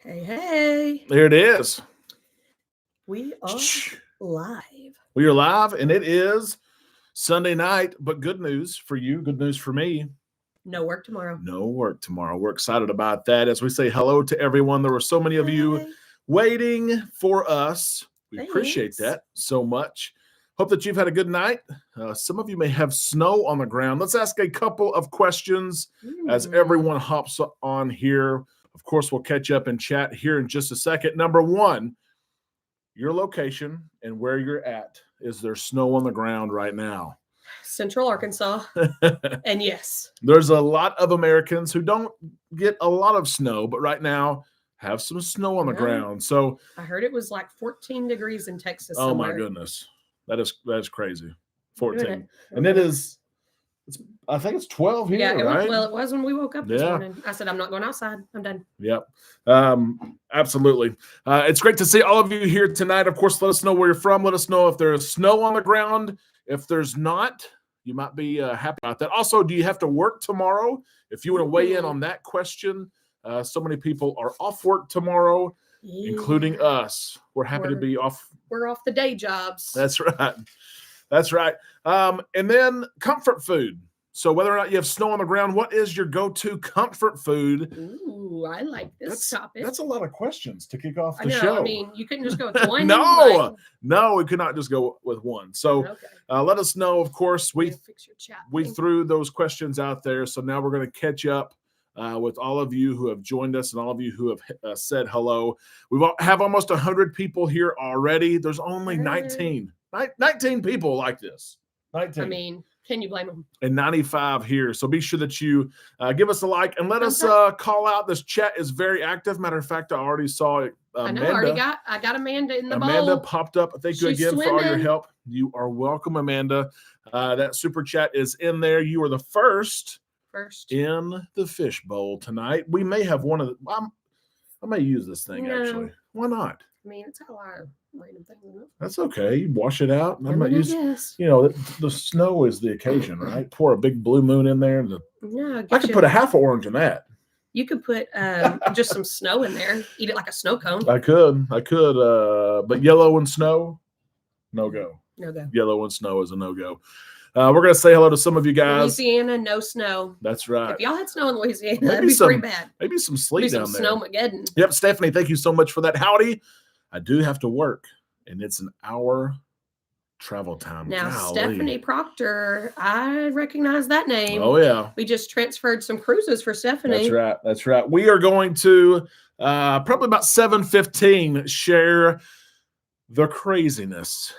Hey, hey. There it is. We are live. We are live, and it is Sunday night, but good news for you, good news for me. No work tomorrow. No work tomorrow. We're excited about that as we say hello to everyone. There were so many of you waiting for us. We appreciate that so much. Hope that you've had a good night. Some of you may have snow on the ground. Let's ask a couple of questions as everyone hops on here. Of course, we'll catch up and chat here in just a second. Number one, your location and where you're at. Is there snow on the ground right now? Central Arkansas. And yes. There's a lot of Americans who don't get a lot of snow, but right now have some snow on the ground. So I heard it was like 14 degrees in Texas. Oh somewhere. My goodness. That is crazy. 14. And it is, I think it's 12 here, right? It was when we woke up this morning. I said, I'm not going outside. I'm done. Yep. Absolutely. It's great to see all of you here tonight. Of course, let us know where you're from. Let us know if there's snow on the ground. If there's not, you might be happy about that. Also, do you have to work tomorrow? If you want to weigh in on that question, so many people are off work tomorrow, including us. We're happy to be off. We're off the day jobs. That's right. That's right. And then comfort food. So whether or not you have snow on the ground, what is your go-to comfort food? Ooh, I like this topic. That's a lot of questions to kick off the show. I mean, you couldn't just go with one. No, we could not just go with one. So let us know. Of course, we threw those questions out there. So now we're going to catch up with all of you who have joined us and all of you who have said hello. We have almost 100 people here already. There's only 19 people like this. 19. I mean, can you blame them? And 95 here. So be sure that you give us a like and let us call out. This chat is very active. Matter of fact, I already saw it. I got Amanda in the bowl. Amanda popped up. Thank you again for all your help. You are welcome, Amanda. That super chat is in there. You are the first in the fish bowl tonight. We may have one of the. I may use this thing actually. Why not? I mean, it's a lot of random things. That's okay. You wash it out. I might use. The snow is the occasion, right? Pour a big blue moon in there. I could put a half an orange in that. You could put just some snow in there. Eat it like a snow cone. I could. But yellow and snow, no go. No go. Yellow and snow is a no go. We're going to say hello to some of you guys. Louisiana, no snow. That's right. If y'all had snow in Louisiana, that'd be pretty bad. Maybe some sleet down there. Snowmageddon. Yep, Stephanie, thank you so much for that. Howdy. I do have to work, and it's an hour travel time. Now, Stephanie Proctor, I recognize that name. Oh, yeah. We just transferred some cruises for Stephanie. That's right. We are going to, probably about 7:15, share the craziness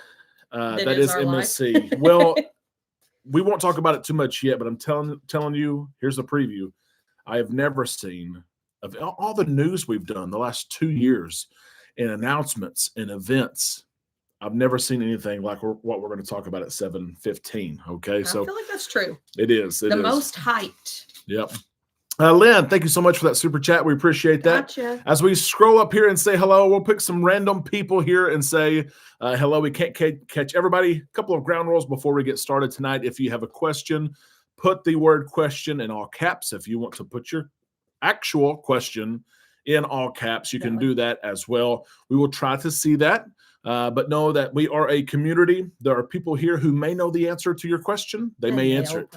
that is MSC. Well, we won't talk about it too much yet, but I'm telling you, here's a preview. I have never seen, of all the news we've done the last 2 years, and announcements and events, I've never seen anything like what we're going to talk about at 7:15. Okay, so I feel like that's true. It is. The most hyped. Yep. Lynn, thank you so much for that super chat. We appreciate that. Gotcha. As we scroll up here and say hello, we'll pick some random people here and say hello. We can't catch everybody. A couple of ground rules before we get started tonight. If you have a question, put the word question in all caps. If you want to put your actual question in all caps, you can do that as well. We will try to see that, but know that we are a community. There are people here who may know the answer to your question. They may answer it.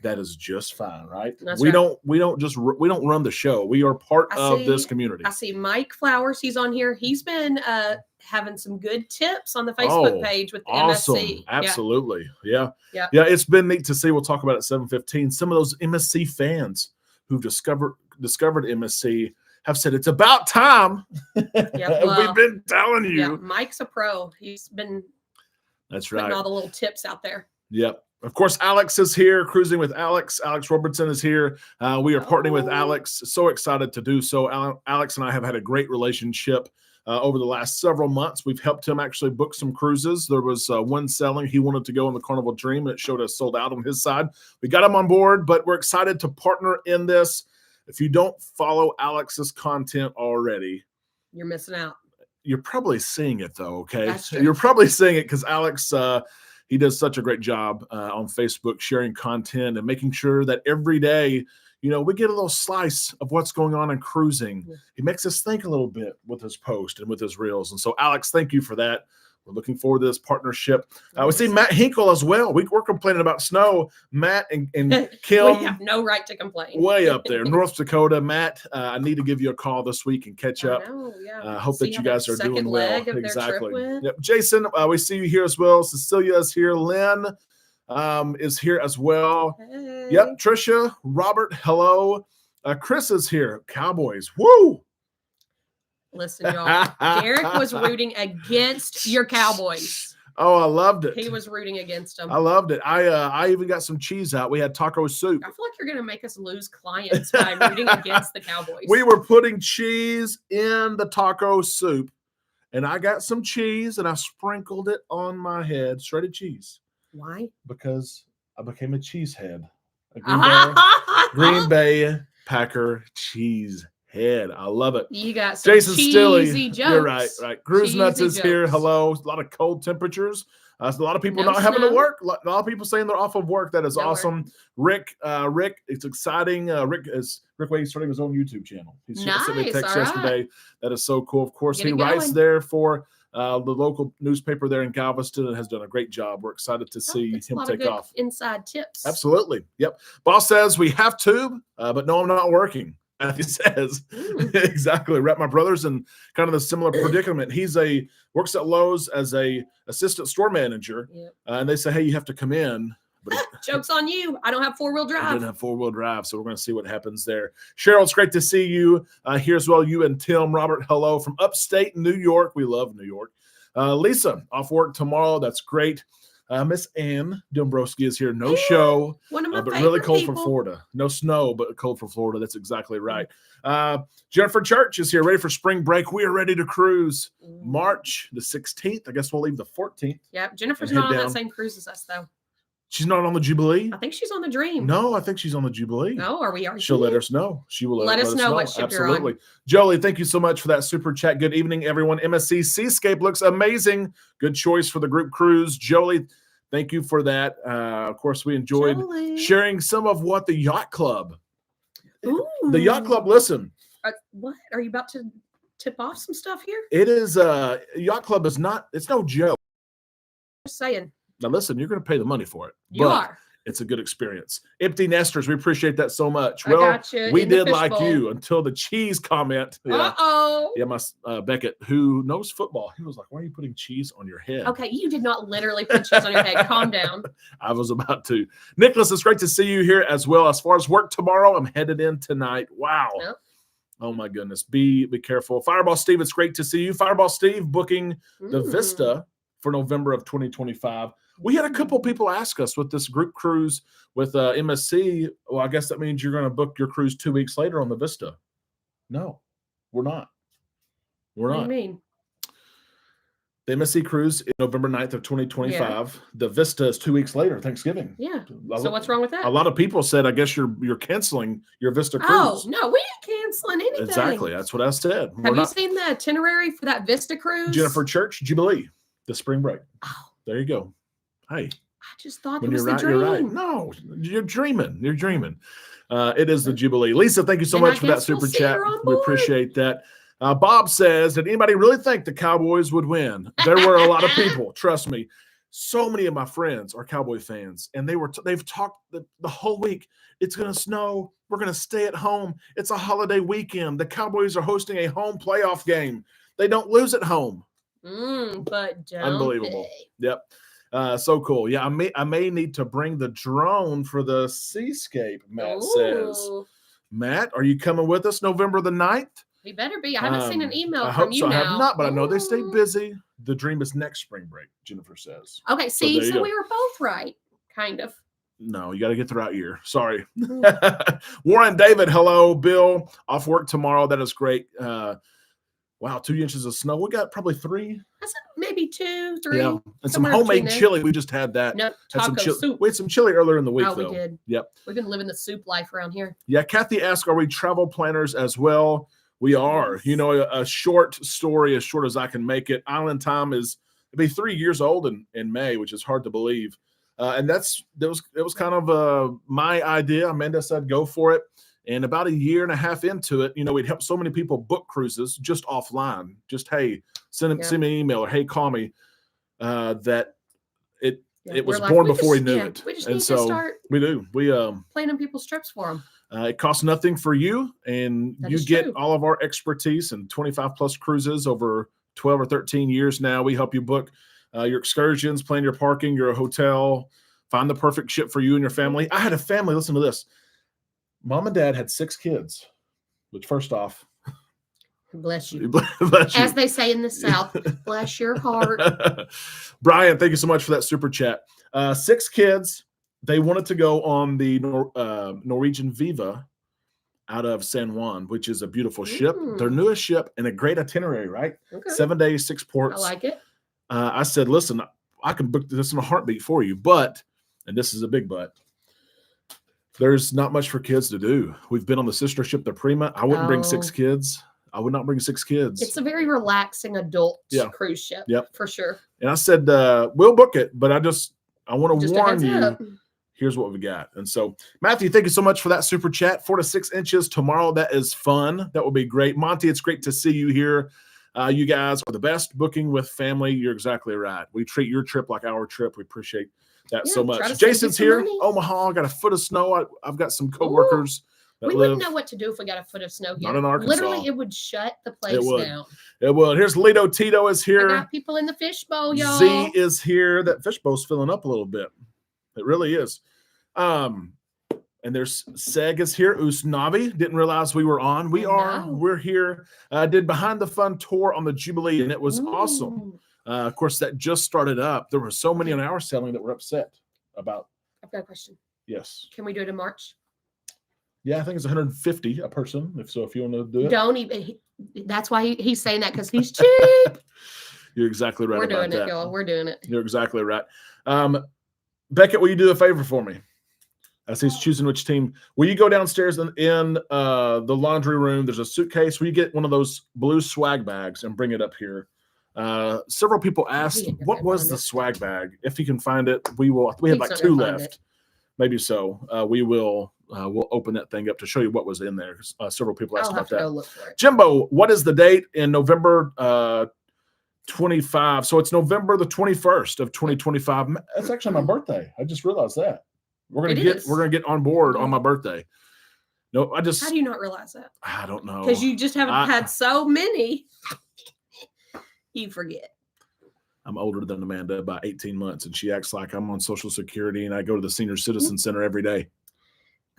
That is just fine, right? We don't run the show. We are part of this community. I see Mike Flowers. He's on here. He's been having some good tips on the Facebook page with the MSC. Absolutely. Yeah. It's been neat to see. We'll talk about it at 7:15. Some of those MSC fans who've discovered MSC have said it's about time. We've been telling you. Yeah, Mike's a pro. He's been putting all the little tips out there. Yep. Of course, Alex is here, cruising with Alex. Alex Robertson is here. We are partnering with Alex. So excited to do so. Alex and I have had a great relationship over the last several months. We've helped him actually book some cruises. There was one selling. He wanted to go on the Carnival Dream, and it showed us sold out on his side. We got him on board, but we're excited to partner in this. If you don't follow Alex's content already, you're missing out. You're probably seeing it, though, okay? That's true. You're probably seeing it because Alex, he does such a great job on Facebook sharing content and making sure that every day we get a little slice of what's going on in cruising. Yeah. He makes us think a little bit with his post and with his reels. And so, Alex, thank you for that. We're looking forward to this partnership. We see Matt Hinkle as well. We're complaining about snow. Matt and Kim. We have no right to complain. Way up there, North Dakota. Matt, I need to give you a call this week and catch up. I know, yeah. Hope that you guys are doing well. Exactly. Yep. Jason, we see you here as well. Cecilia is here. Lynn is here as well. Hey. Yep. Trisha, Robert, hello. Chris is here. Cowboys. Woo! Listen, y'all. Derek was rooting against your Cowboys. Oh, I loved it. He was rooting against them. I loved it. I even got some cheese out. We had taco soup. I feel like you're going to make us lose clients by rooting against the Cowboys. We were putting cheese in the taco soup, and I got some cheese, and I sprinkled it on my head, shredded cheese. Why? Because I became a cheesehead. Green Bay Packer cheese head. I love it. You got some Jason cheesy jokes. You're right. Cruise cheesy Nuts is jokes. here. Hello. A lot of cold temperatures. A lot of people No not having to snow. work. A lot of people saying they're off of work. That is Nowhere. awesome. Rick, it's exciting. Rick Wade's starting his own YouTube channel. He sent me a text yesterday. That is so cool. Of course, he writes there for the local newspaper there in Galveston and has done a great job. We're excited to see him take off. Inside tips. Absolutely. Yep. Boss says we have to, but no, I'm not working. He says exactly. Right. My brother's in kind of the similar predicament. Works at Lowe's as a assistant store manager, and they say, hey, you have to come in. But joke's on you. I don't have 4-wheel drive. I didn't have 4-wheel drive, so we're going to see what happens there. Cheryl, it's great to see you here as well. You and Tim, Robert, hello from upstate New York. We love New York. Lisa, off work tomorrow. That's great. Miss Ann Dombrowski is here. No show, One of my but really cold people. for Florida. No snow, but cold for Florida. That's exactly right. Jennifer Church is here, ready for spring break. We are ready to cruise. March the 16th. I guess we'll leave the 14th. Yeah, Jennifer's not on that same cruise as us, though. She's not on the Jubilee? I think she's on the Dream. No, I think she's on the Jubilee. No, are we? She'll let us know. She will let us know what ship Absolutely. you're on. Jolie, thank you so much for that super chat. Good evening, everyone. MSC Seascape looks amazing. Good choice for the group cruise. Jolie, thank you for that. Of course, we enjoyed sharing some of what the Yacht Club. Ooh. The Yacht Club, listen. What? Are you about to tip off some stuff here? It is, Yacht Club is not, it's no joke. Just saying. Now, listen, you're going to pay the money for it. You are. It's a good experience. Empty nesters, we appreciate that so much. I got you. We did like you until the cheese comment. Yeah. Uh-oh. Yeah, my Beckett, who knows football, he was like, why are you putting cheese on your head? Okay, you did not literally put cheese on your head. Calm down. I was about to. Nicholas, it's great to see you here as well. As far as work tomorrow, I'm headed in tonight. Wow. Yep. Oh, my goodness. Be careful. Fireball Steve, it's great to see you. Fireball Steve booking the Vista for November of 2025. We had a couple people ask us with this group cruise with MSC. Well, I guess that means you're going to book your cruise 2 weeks later on the Vista. No, we're not. We're not. What do you mean? The MSC cruise is November 9th of 2025. Yeah. The Vista is 2 weeks later, Thanksgiving. Yeah. So what's wrong with that? A lot of people said, I guess you're canceling your Vista cruise. Oh, no, we ain't canceling anything. Exactly. That's what I said. Have you seen the itinerary for that Vista cruise? Jennifer Church, Jubilee, the spring break. Oh. There you go. Hey. I just thought when it was you're right, the dream. You're right. No, you're dreaming. You're dreaming. It is the Jubilee. Lisa, thank you so much for that super chat. We appreciate that. Bob says, did anybody really think the Cowboys would win? There were a lot of people. Trust me. So many of my friends are Cowboy fans, and they've talked the whole week. It's going to snow. We're going to stay at home. It's a holiday weekend. The Cowboys are hosting a home playoff game. They don't lose at home. But don't unbelievable. They? Yep. So cool. Yeah, I may need to bring the drone for the Seascape, Matt says. Matt, are you coming with us November the 9th? You better be. I haven't seen an email I from hope you so. now. I have not, but I know they stay busy. The dream is next spring break, Jennifer says. Okay, see, so we were both right, kind of. No, you got to get the right year. Sorry. Warren David, hello. Bill, off work tomorrow. That is great. Wow, 2 inches of snow. We got probably 3. I said maybe 2, 3. Yeah, and some homemade chili. We just had that. No, taco soup. We had some chili earlier in the week, though. We did. Yep. We've been living the soup life around here. Yeah, Kathy asked, are we travel planners as well? We are. Yes. You know, a short story, as short as I can make it. Island Time it'll be 3 years old in May, which is hard to believe. And it was kind of my idea. Amanda said, go for it. And about a year and a half into it, we'd help so many people book cruises just offline. Just, hey, send me an email or hey, call me. That it was born before we knew it. We just need to start. We do. We planning people's trips for them. It costs nothing for you, and you get all of our expertise and 25 plus cruises over 12 or 13 years now. We help you book your excursions, plan your parking, your hotel, find the perfect ship for you and your family. I had a family. Listen to this. Mom and Dad had 6 kids, which first off, bless you. Bless you. As they say in the South, bless your heart. Brian, thank you so much for that super chat. 6 kids. They wanted to go on the Norwegian Viva out of San Juan, which is a beautiful ship. Their newest ship and a great itinerary, right? Okay. 7 days, 6 ports. I like it. I said, listen, I can book this in a heartbeat for you, but, and this is a big but, there's not much for kids to do. We've been on the sister ship, the Prima. I wouldn't bring 6 kids. I would not bring 6 kids. It's a very relaxing adult cruise ship, for sure. And I said, we'll book it, but I want to warn you, here's what we got. And so, Matthew, thank you so much for that super chat. 4 to 6 inches tomorrow. That is fun. That will be great. Monty, it's great to see you here. You guys are the best booking with family. You're exactly right. We treat your trip like our trip. We appreciate that so much. Jason's here. Omaha, got a foot of snow. I've got some coworkers. We wouldn't know what to do if we got a foot of snow here. Not in Arkansas. Literally, it would shut the place down. It would. Here's Lido Tito is here. I got people in the fishbowl, y'all. Z is here. That fishbowl's filling up a little bit. It really is. And there's Seg is here. Usnavi. Didn't realize we were on. We're here. Did Behind the Fun tour on the Jubilee, and it was awesome. Of course, that just started up. There were so many on our selling that were upset about. I've got a question. Yes. Can we do it in March? Yeah, I think it's 150 a person. If you want to do it. Don't even. That's why he's saying that, because he's cheap. You're exactly right. We're doing it, y'all. We're doing it. You're exactly right. Beckett, will you do a favor for me? As he's choosing which team, will you go downstairs in the laundry room? There's a suitcase. Will you get one of those blue swag bags and bring it up here? Several people asked, what was the swag bag? If you can find it, we will. We have like 2 left, maybe so. We'll open that thing up to show you what was in there. Several people asked about that. Go look for it. Jimbo, what is the date in November 25? So it's November the 21st of 2025. That's actually my birthday. I just realized that. We're gonna get on board on my birthday. No, how do you not realize that? I don't know. Because you just haven't had so many. You forget. I'm older than Amanda by 18 months, and she acts like I'm on Social Security and I go to the Senior Citizen Center every day.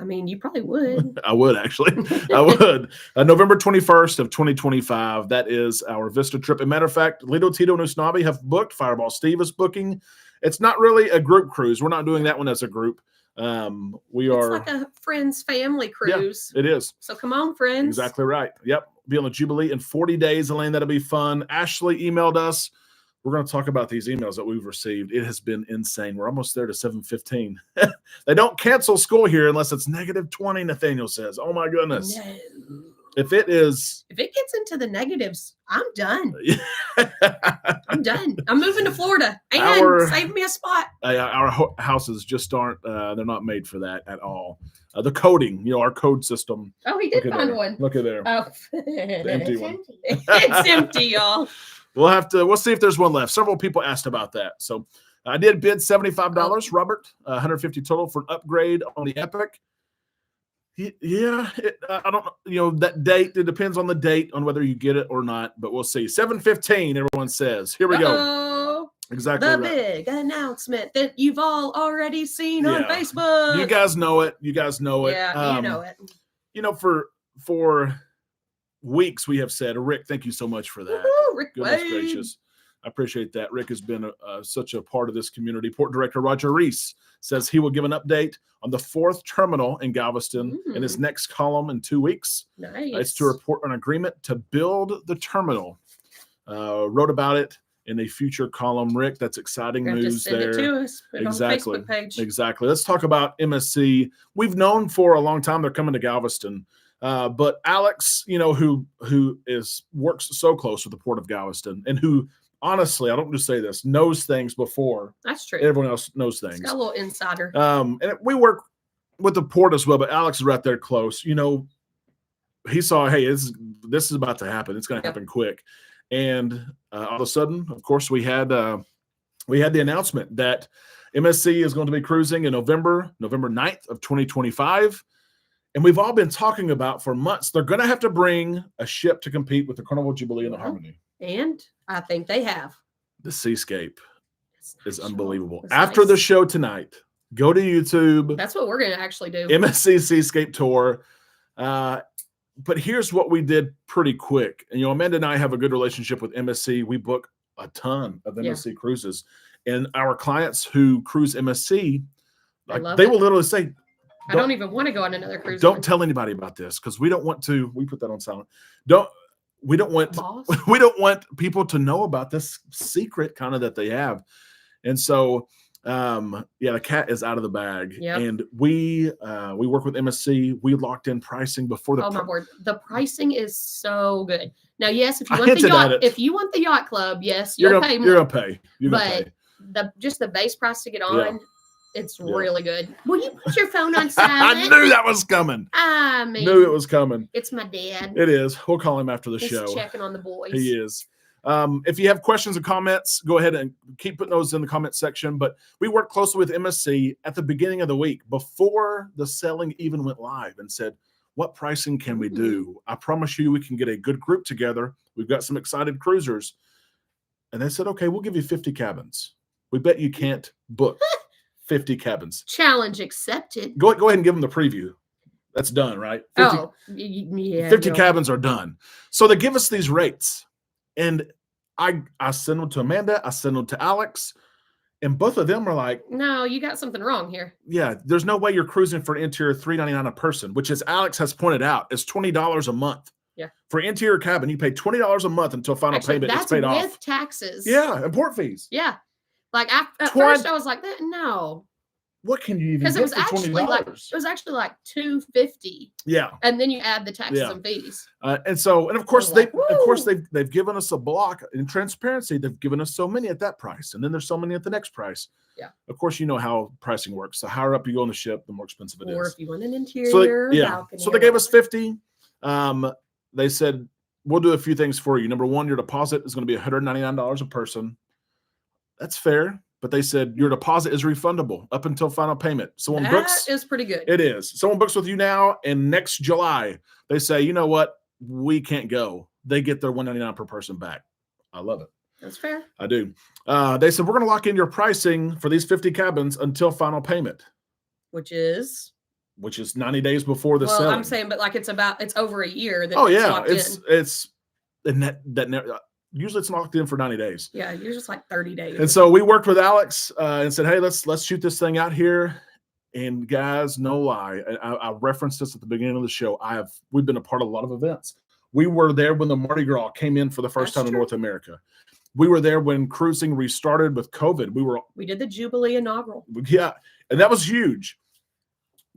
I mean, you probably would. I would, actually. I would. November 21st of 2025. That is our Vista trip. As a matter of fact, Lido, Tito, and Usnavi have booked. Fireball Steve is booking. It's not really a group cruise. We're not doing that one as a group. It's like a friends family cruise. Yeah, it is. So come on, friends. Exactly right. Yep. Be on the Jubilee in 40 days, Elaine. That'll be fun. Ashley emailed us. We're going to talk about these emails that we've received. It has been insane. We're almost there to 7:15. They don't cancel school here unless it's -20, Nathaniel says. Oh, my goodness. No. If it gets into the negatives, I'm done. I'm done. I'm moving to Florida. And save me a spot. Our houses just aren't, they're not made for that at all. The coding, our code system. Oh, he did find one. Look at there. Oh, the empty one. It's empty, y'all. We'll see if there's one left. Several people asked about that. So I did bid $75, Robert, $150 total for an upgrade on the Epic. Yeah, I don't, that date, it depends on the date on whether you get it or not, but we'll see. 7:15, everyone says. Here we go. Exactly. The big announcement that you've all already seen on Facebook. You guys know it. Yeah, you know it. For weeks we have said, Rick, thank you so much for that. Woo-hoo, Rick Goodness Wade. gracious. I appreciate that. Rick has been such a part of this community. Port Director Roger Reese says he will give an update on the 4th terminal in Galveston in his next column in 2 weeks. Nice. It's to report an agreement to build the terminal. Wrote about it in a future column. Rick, that's exciting news there. It to us. Exactly. On the Facebook page. Exactly. Let's talk about MSC. We've known for a long time they're coming to Galveston. But Alex, who works so close with the Port of Galveston and who, honestly, I don't just say this, knows things before that's true. Everyone else knows things. It's got a little insider. And we work with the port as well, but Alex is right there close. You know, he saw, hey, this is about to happen. It's going to happen quick. And all of a sudden, of course, we had the announcement that MSC is going to be cruising in November 9th of 2025. And we've all been talking about for months, they're going to have to bring a ship to compete with the Carnival Jubilee and the Harmony. And I think they have. The Seascape is unbelievable. That's After nice. the show tonight, go to YouTube. That's what we're going to actually do. MSC Seascape Tour. But here's what we did pretty quick. And, you know, Amanda and I have a good relationship with MSC. We book a ton of MSC cruises. And our clients who cruise MSC, like, they will literally say, I don't even want to go on another cruise. Don't tell anybody about this because we don't want to. We put that on silent. We don't want people to know about this secret kind of that they have. And so, the cat is out of the bag. Yep. And we work with MSC. We locked in pricing before the. Oh my word! The pricing is so good. Now, yes, if you want the yacht club, yes, you'll pay more. You're gonna pay. But the base price to get on. It's really good. Will you put your phone on silent? I knew that was coming. I mean, knew it was coming. It's my dad. It is. We'll call him after the show. Checking on the boys. He is. If you have questions or comments, go ahead and keep putting those in the comment section. But we worked closely with MSC at the beginning of the week before the selling even went live and said, what pricing can we do? I promise you we can get a good group together. We've got some excited cruisers. And they said, okay, we'll give you 50 cabins. We bet you can't book 50 cabins. Challenge accepted. Go ahead and give them the preview. That's done, right? 50 cabins are done. So they give us these rates. And I send them to Amanda. I send them to Alex. And both of them are like, no, you got something wrong here. Yeah, there's no way you're cruising for interior $399 a person, which, as Alex has pointed out, is $20 a month. Yeah. For interior cabin, you pay $20 a month until final payment is paid off. That's with taxes. Yeah, and port fees. Yeah. Like at first I was like, no. What can you even get for $20? It was actually like $250. Yeah. And then you add the taxes and fees. And of course they've given us a block in transparency. They've given us so many at that price, and then there's so many at the next price. Yeah. Of course, you know how pricing works. The higher up you go on the ship, the more expensive it is. Or if you want an interior balcony. So they gave us 50. They said, we'll do a few things for you. Number one, your deposit is going to be $199 a person. That's fair. But they said your deposit is refundable up until final payment. That is pretty good. It is. Someone books with you now, and next July, they say, you know what? We can't go. They get their $199 per person back. I love it. That's fair. I do. They said, we're going to lock in your pricing for these 50 cabins until final payment. Which is 90 days before the selling. I'm saying, but like it's over a year. Usually it's locked in for 90 days. Yeah, usually it's like 30 days. And so we worked with Alex and said, hey, let's shoot this thing out here. And guys, no lie, I referenced this at the beginning of the show. We've been a part of a lot of events. We were there when the Mardi Gras came in for the first time in North America. We were there when cruising restarted with COVID. We did the Jubilee inaugural. Yeah, and that was huge.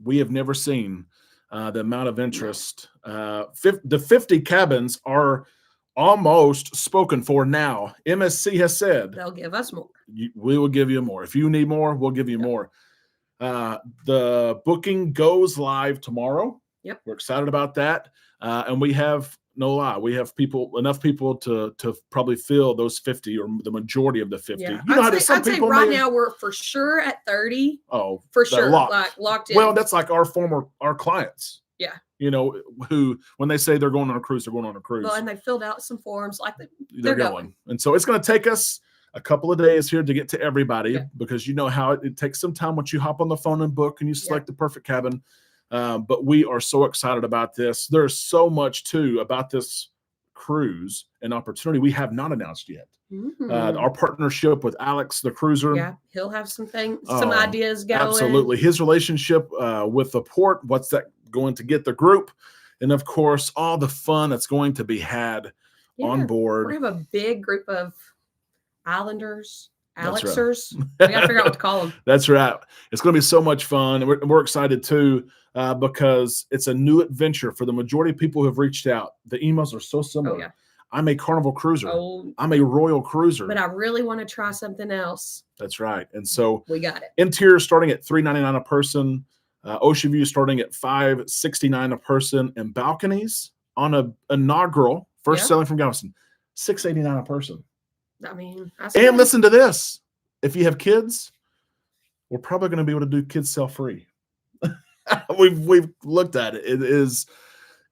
We have never seen the amount of interest. The 50 cabins are almost spoken for now. MSC has said they'll give us more. We will give you more. If you need more, we'll give you more. The booking goes live tomorrow. Yep. We're excited about that. And we have, no lie, we have enough people to probably fill those 50 or the majority of the 50. Yeah. I'd say right now we're for sure at 30. Oh, for sure. Locked in. Well, that's like our clients. Yeah. You know, who, when they say they're going on a cruise, they're going on a cruise. Well, and they filled out some forms like they're going. And so it's going to take us a couple of days here to get to everybody because you know how it takes some time once you hop on the phone and book and you select the perfect cabin. But we are so excited about this. There's so much too about this cruise and opportunity we have not announced yet. Mm-hmm. Our partnership with Alex, the cruiser. Yeah, he'll have some ideas going. Absolutely. His relationship with the port, what's that going to get the group, and of course all the fun that's going to be had on board. We have a big group of islanders, Alexers. Right. We gotta figure out what to call them. That's right. It's going to be so much fun, and we're excited too because it's a new adventure for the majority of people who have reached out. The emails are so similar. Oh, yeah. I'm a Carnival cruiser. I'm a Royal cruiser. But I really want to try something else. That's right. And so we got it. Interior starting at $399 a person. Ocean view starting at $569 a person, and balconies on a inaugural first selling from Galveston, $689 a person. I mean, and listen to this: if you have kids, we're probably going to be able to do kids sell free. We've looked at it; it is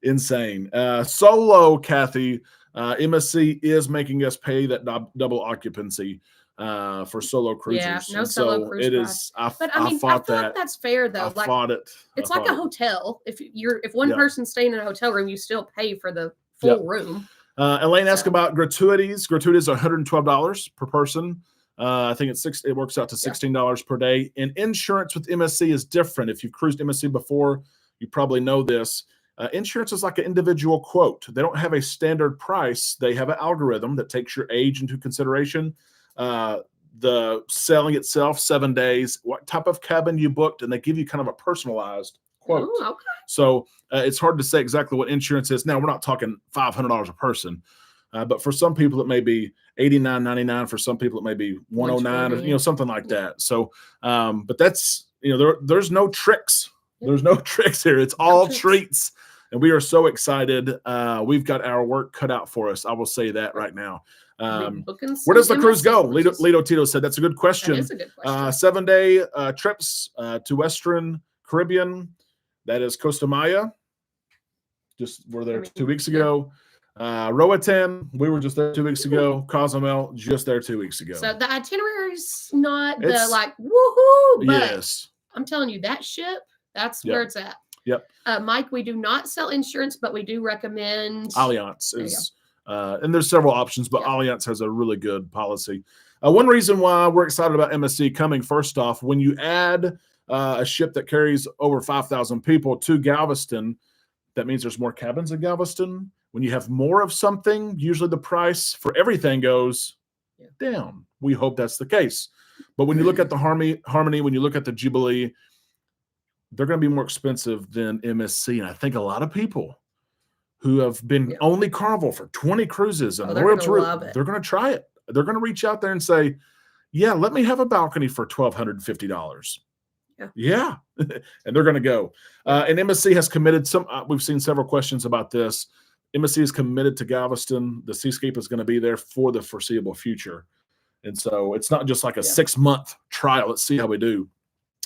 insane. Solo, Kathy, MSC is making us pay that double occupancy for solo cruisers. Yeah, no solo cruise it is. I fought like that's fair though. I fought it. It's like a hotel. If one person's staying in a hotel room, you still pay for the full room. Elaine asked about gratuities. Gratuities are $112 per person. I think it works out to $16 per day. And insurance with MSC is different. If you've cruised MSC before, you probably know this. Insurance is like an individual quote. They don't have a standard price. They have an algorithm that takes your age into consideration. The sailing itself, 7 days, what type of cabin you booked, and they give you kind of a personalized quote. Ooh, okay. So it's hard to say exactly what insurance is. Now, we're not talking $500 a person, but for some people it may be $89.99. For some people it may be $109, something like that. So, but that's there's no tricks. There's no tricks here. It's all treats. And we are so excited. We've got our work cut out for us. I will say that right now. Where does the cruise go? Lito Tito said that's a good question. That is a good question. 7-day trips to Western Caribbean. That is Costa Maya. Just were there 2 weeks ago. Roatan, we were just there 2 weeks ago. Cozumel, just there 2 weeks ago. So the itinerary's not woohoo, but yes. I'm telling you, that ship, that's where it's at. Yep. Mike, we do not sell insurance, but we do recommend Allianz is, and there's several options, but Allianz has a really good policy. One reason why we're excited about MSC coming, first off, when you add a ship that carries over 5,000 people to Galveston, that means there's more cabins in Galveston. When you have more of something, usually the price for everything goes down. We hope that's the case. But when you look at the Harmony, when you look at the Jubilee, they're going to be more expensive than MSC. And I think a lot of people who have been only Carnival for 20 cruises and Royal Caribbean, they're going to try it. They're going to reach out there and say, yeah, let me have a balcony for $1,250. Yeah. And they're going to go. And MSC has committed we've seen several questions about this. MSC is committed to Galveston. The Seascape is going to be there for the foreseeable future. And so it's not just like a 6-month trial. Let's see how we do.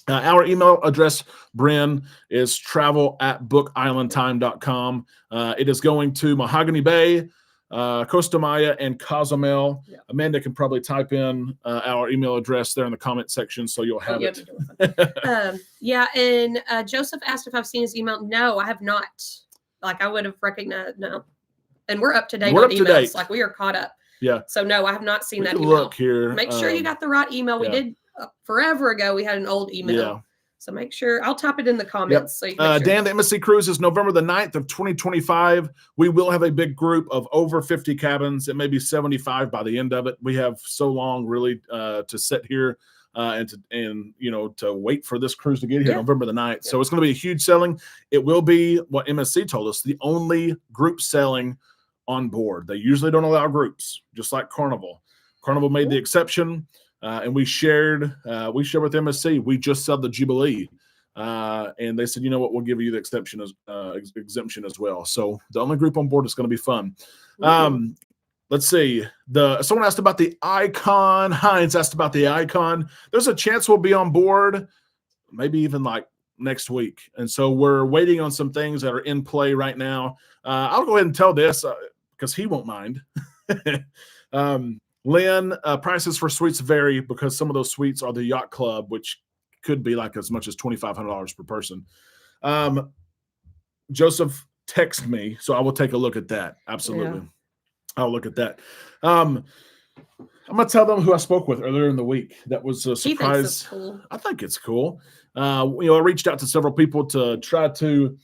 Our email address, Bryn, is travel@bookislandtime.com. It is going to Mahogany Bay, Costa Maya, and Cozumel. Amanda can probably type in our email address there in the comment section, so you'll have it. And Joseph asked if I've seen his email. No, I have not. Like, I would have recognized. No. And we're up to date on emails. Like, we are caught up. Yeah. So, no, I have not seen that email. Look here. Make sure you got the right email. We did forever ago. We had an old email. Yeah. So make sure I'll type it in the comments. So you can Dan, the MSC Cruise is November the 9th of 2025. We will have a big group of over 50 cabins. It may be 75 by the end of it. We have so long really to sit here and to wait for this cruise to get here November the 9th. So it's going to be a huge selling. It will be what MSC told us, the only group selling on board. They usually don't allow groups, just like Carnival. Carnival made the exception. And we shared with MSC. We just sold the Jubilee, and they said, you know what, we'll give you the exemption as well. So the only group on board is going to be fun. Let's see. Someone asked about the Icon. Heinz asked about the Icon. There's a chance we'll be on board, maybe even like next week. And so we're waiting on some things that are in play right now. I'll go ahead and tell this because he won't mind. Lynn, prices for suites vary because some of those suites are the Yacht Club, which could be like as much as $2,500 per person. Joseph texted me, so I will take a look at that. Absolutely. Yeah. I'll look at that. I'm going to tell them who I spoke with earlier in the week. That was a surprise. He thinks it's cool. I think it's cool. I reached out to several people to try to,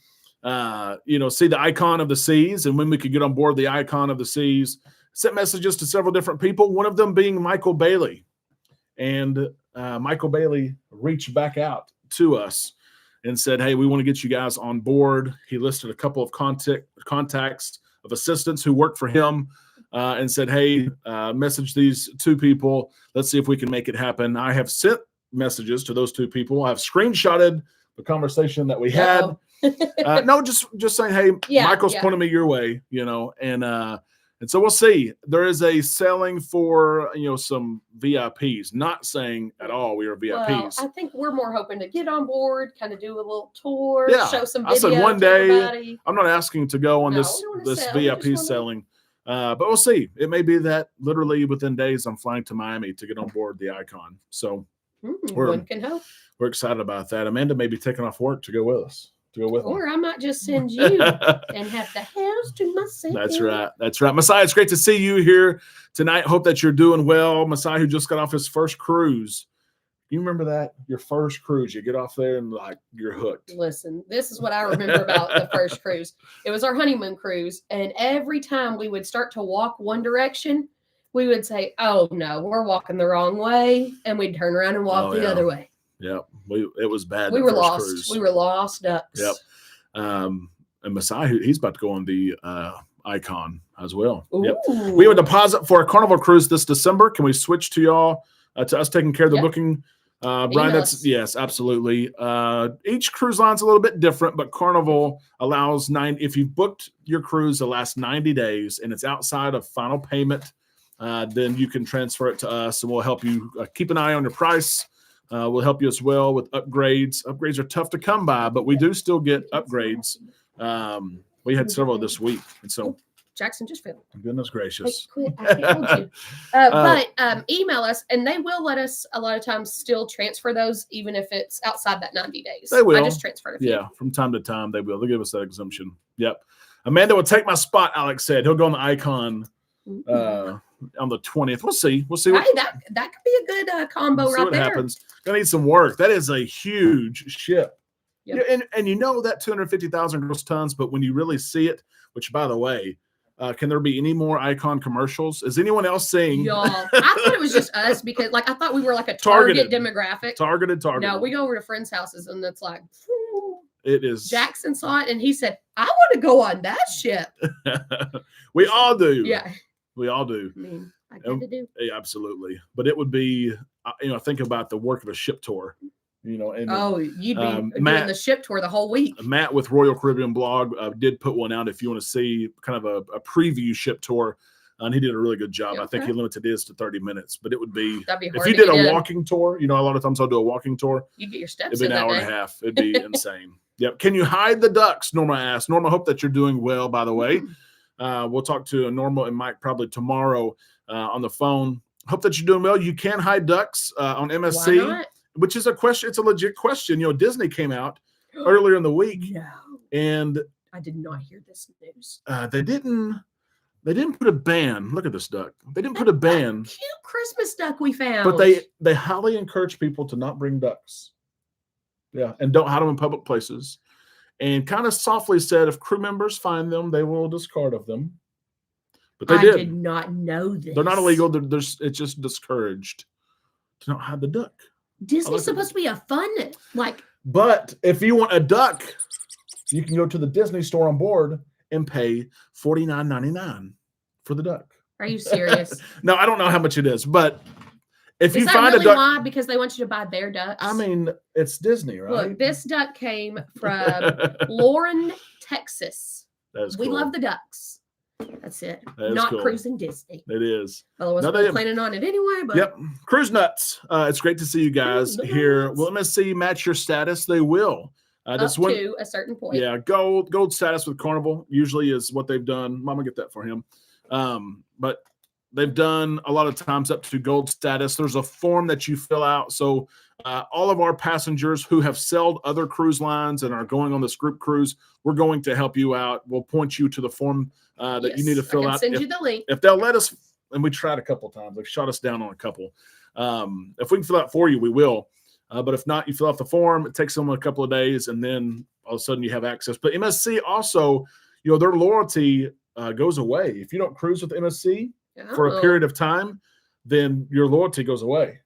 see the Icon of the Seas and when we could get on board the Icon of the Seas. Sent messages to several different people, one of them being Michael Bailey. And Michael Bailey reached back out to us and said, hey, we want to get you guys on board. He listed a couple of contacts of assistants who worked for him and said, hey, message these two people. Let's see if we can make it happen. I have sent messages to those two people. I've screenshotted the conversation that we had. No, just saying, hey, Michael's pointing me your way, and so we'll see. There is a selling for, some VIPs, not saying at all we are VIPs. Well, I think we're more hoping to get on board, kind of do a little tour, show some video. I said one day, everybody. I'm not asking to go on this VIP selling, but we'll see. It may be that literally within days I'm flying to Miami to get on board the Icon. So one can hope. We're excited about that. Amanda may be taking off work to go with us. Or I might just send you and have the house to myself. That's right. Messiah, it's great to see you here tonight. Hope that you're doing well. Messiah, who just got off his first cruise. You remember that? Your first cruise. You get off there and you're hooked. Listen, this is what I remember about the first cruise. It was our honeymoon cruise. And every time we would start to walk one direction, we would say, oh no, we're walking the wrong way. And we'd turn around and walk the other way. Yep, it was bad. We were lost. Cruise. We were lost ducks. Yep. And Messiah, he's about to go on the Icon as well. Yep. We have a deposit for a Carnival cruise this December. Can we switch to y'all to us taking care of the booking? Brian, yes, absolutely. Each cruise line's a little bit different, but Carnival allows if you've booked your cruise the last 90 days and it's outside of final payment, then you can transfer it to us, and we'll help you keep an eye on your price. We'll help you as well with upgrades. Upgrades are tough to come by, but we do still get upgrades. We had several this week, and so Jackson just fell. Goodness gracious! Wait, quit. I told you. But email us, and they will let us a lot of times still transfer those, even if it's outside that 90 days. They will. I just transferred a few. Yeah, from time to time they will. They'll give us that exemption. Yep. Amanda will take my spot. Alex said he'll go on the Icon. On the 20th. We'll see. Hey, that could be a good combo right what there. Happens. Gonna need some work. That is a huge ship. Yep. And that 250,000 gross tons, but when you really see it, which by the way, can there be any more Icon commercials? Is anyone else saying? Y'all, I thought it was just us because I thought we were like a target demographic. Targeted. No, we go over to friends' houses and it's like, it is. Jackson saw it and he said, I want to go on that ship. We all do. Yeah. We all do. I mean, I got to do. Yeah, absolutely. But it would be, think about the work of a ship tour, and you'd be doing the ship tour the whole week. Matt with Royal Caribbean Blog did put one out if you want to see kind of a preview ship tour, and he did a really good job. Okay. I think he limited his to 30 minutes, but it would be if you did a walking tour, a lot of times I'll do a walking tour. You get your steps. It'd be an hour and a half. It'd be insane. Yep. Can you hide the ducks? Norma asked. Norma, I hope that you're doing well, by the way. We'll talk to Norma and Mike probably tomorrow on the phone. Hope that you're doing well. You can hide ducks on MSC, which is a question. It's a legit question. Disney came out earlier in the week, and I did not hear this news. They didn't put a ban. Look at this duck. They didn't put a ban. Cute Christmas duck we found. But they highly encourage people to not bring ducks. Yeah, and don't hide them in public places. And kind of softly said, if crew members find them, they will discard of them. But they did. I did not know this. They're not illegal. It's just discouraged to not hide the duck. Disney's supposed to be a fun, But if you want a duck, you can go to the Disney store on board and pay $49.99 for the duck. Are you serious? No, I don't know how much it is, but if you find a duck, why? Because they want you to buy their ducks. I mean, it's Disney, right? Look, this duck came from Lauren, Texas. That's we cool. love the ducks. That's it. That not cool. Cruising Disney. It is. Well, I wasn't planning on it anyway, but yep. Cruise nuts. It's great to see you guys here. Will MSC match your status? They will. To a certain point. Yeah, gold status with Carnival usually is what they've done. Mama, get that for him. But they've done a lot of times up to gold status. There's a form that you fill out. So all of our passengers who have sailed other cruise lines and are going on this group cruise, we're going to help you out. We'll point you to the form that you need to fill out. Send you the link. If they'll let us, and we tried a couple times. They've shot us down on a couple. If we can fill out for you, we will. But if not, you fill out the form. It takes them a couple of days, and then all of a sudden you have access. But MSC also, their loyalty goes away. If you don't cruise with MSC for a period of time, then your loyalty goes away.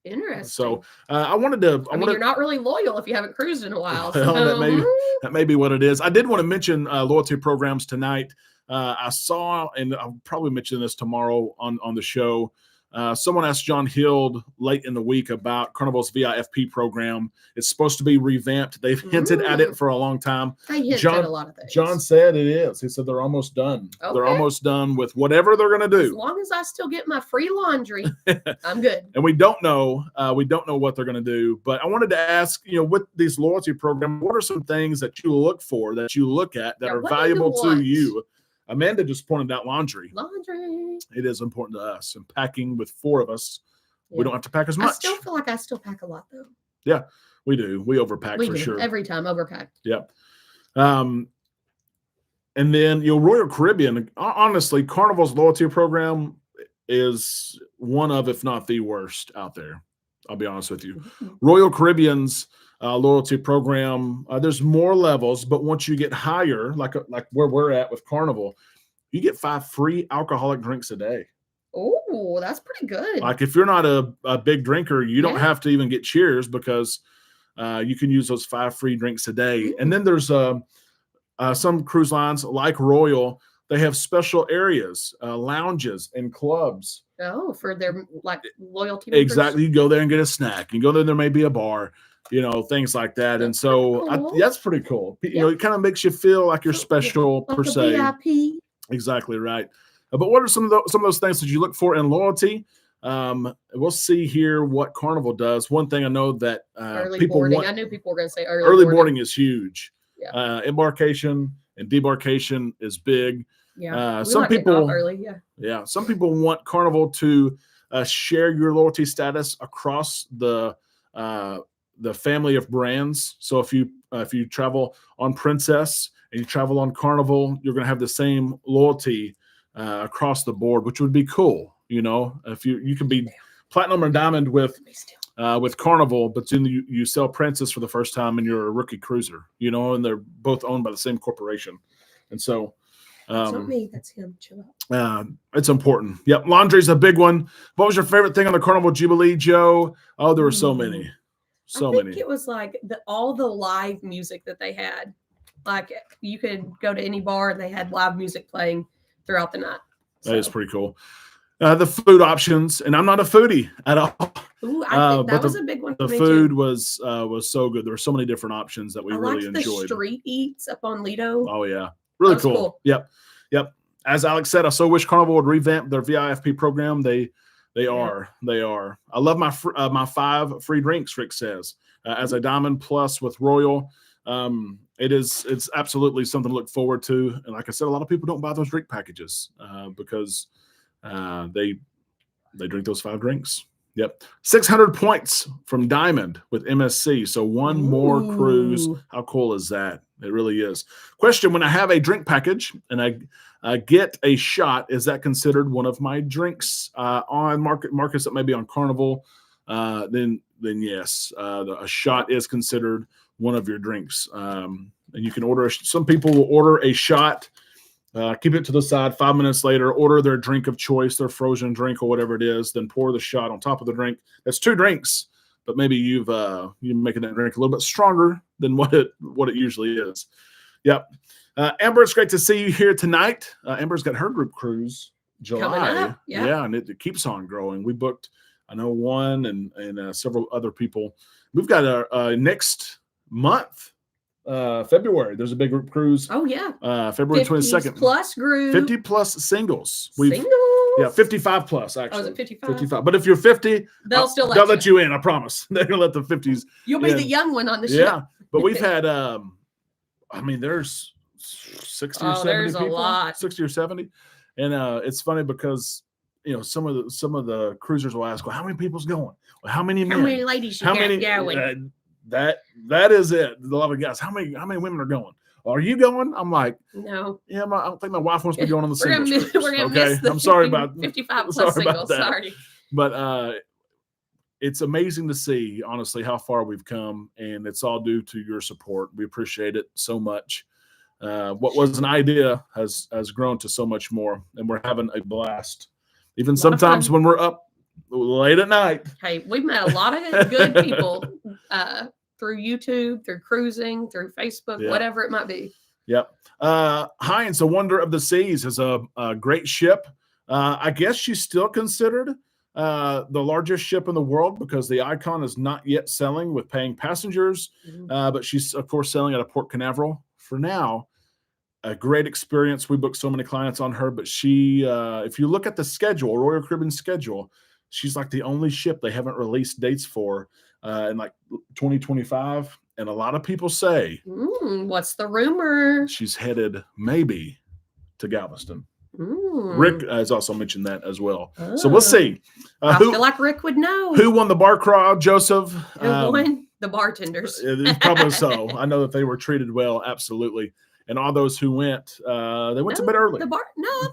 Interesting. So I wanted to. You're not really loyal if you haven't cruised in a while. Well, that may be what it is. I did want to mention loyalty programs tonight. I saw, and I'll probably mention this tomorrow on the show. Someone asked John Hild late in the week about Carnival's VIFP program. It's supposed to be revamped. They've hinted at it for a long time. They hint at a lot of things. John said it is. He said they're almost done. Okay. They're almost done with whatever they're going to do. As long as I still get my free laundry, I'm good. And we don't know what they're going to do. But I wanted to ask, with these loyalty programs, what are some things that you look for, that you look at, that are valuable to you? Amanda just pointed out laundry. Laundry. It is important to us. And packing with 4 of us, we don't have to pack as much. I still feel like I still pack a lot, though. Yeah, we do. We overpack for sure. Every time, overpack. Yeah. And then, Royal Caribbean, honestly, Carnival's loyalty program is one of, if not the worst out there. I'll be honest with you. Royal Caribbean's loyalty program, there's more levels, but once you get higher, like where we're at with Carnival, you get 5 free alcoholic drinks a day. Oh, that's pretty good. Like if you're not a big drinker, you don't have to even get cheers, because you can use those 5 free drinks a day. And then there's some cruise lines like Royal, they have special areas, lounges and clubs. Oh, for their loyalty members? Exactly. You go there and get a snack. You go there may be a bar, things like that. That's and so cool. that's pretty cool. It kind of makes you feel like you're special, like per se. VIP. Exactly right. But what are some of those things that you look for in loyalty? We'll see here what Carnival does. One thing I know that early boarding. I knew people were going to say early boarding is huge. Yeah. Embarkation and debarkation is big. Yeah. Some people early. Yeah. Some people want Carnival to share your loyalty status across the family of brands. So if you travel on Princess and you travel on Carnival, you're going to have the same loyalty across the board, which would be cool. If you can be platinum or diamond with Carnival, but then you sell Princess for the first time and you're a rookie cruiser, and they're both owned by the same corporation. And so that's not me, that's him. Chill out. It's important. Yep. Laundry's a big one. What was your favorite thing on the Carnival Jubilee, Joe? Oh, there were so many. I think it was like all the live music that they had. Like you could go to any bar and they had live music playing throughout the night. That is pretty cool. The food options, and I'm not a foodie at all. Ooh, I think that was a big one. The food was so good. There were so many different options that we really enjoyed. The street eats up on Lido. Oh yeah, really cool. Yep. As Alex said, I so wish Carnival would revamp their VIFP program. They are. I love my 5 free drinks. Rick says, as a Diamond Plus with Royal, it's absolutely something to look forward to. And like I said, a lot of people don't buy those drink packages because they drink those 5 drinks. Yep. 600 points from Diamond with MSC. So one more cruise. How cool is that? It really is. Question: when I have a drink package and I get a shot, is that considered one of my drinks on markets that may be on Carnival? Then yes, a shot is considered one of your drinks. And you can order. Some people will order a shot, keep it to the side. 5 minutes later, order their drink of choice, their frozen drink or whatever it is. Then pour the shot on top of the drink. That's 2 drinks, but maybe you're making that drink a little bit stronger than what it usually is. Yep. Amber, it's great to see you here tonight. Amber's got her group cruise July. Yeah, and it keeps on growing. We booked, I know, one and several other people. We've got our next month, February. There's a big group cruise. Oh yeah. February 22nd. Plus group. 50 plus singles. Singles. Yeah, 55 plus actually. Oh, is it 55? 55. But if you're 50, they'll let you in. I promise. They're gonna let the 50s. You'll be the young one on the ship. Yeah, but we've had. There's 60 or 70 there's people. A lot. 60 or 70, and it's funny because some of the cruisers will ask, well, how many people's going? Well, how many men? How many ladies you got going? That is it. A lot of guys. How many women are going? Are you going? I'm like, no. Yeah, I don't think my wife wants to be going on the singles cruise. We're gonna miss the I'm sorry about 55 plus singles. Sorry. But it's amazing to see, honestly, how far we've come, and it's all due to your support. We appreciate it so much. What was an idea has grown to so much more, and we're having a blast. Even sometimes when we're up late at night. Hey, we've met a lot of good people through YouTube, through cruising, through Facebook, whatever it might be. Yep. Heinz, a Wonder of the Seas, is a great ship. I guess she's still considered the largest ship in the world because the Icon is not yet selling with paying passengers, but she's, of course, selling out of Port Canaveral for now. A great experience. We booked so many clients on her, but she, if you look at the schedule, Royal Caribbean schedule, she's like the only ship they haven't released dates for in like 2025. And a lot of people say, what's the rumor? She's headed maybe to Galveston. Rick has also mentioned that as well. So we'll see. I feel like Rick would know. Who won the bar crawl, Joseph? Who won? The bartenders. Probably so. I know that they were treated well, absolutely. And all those who went, they went to bed early. I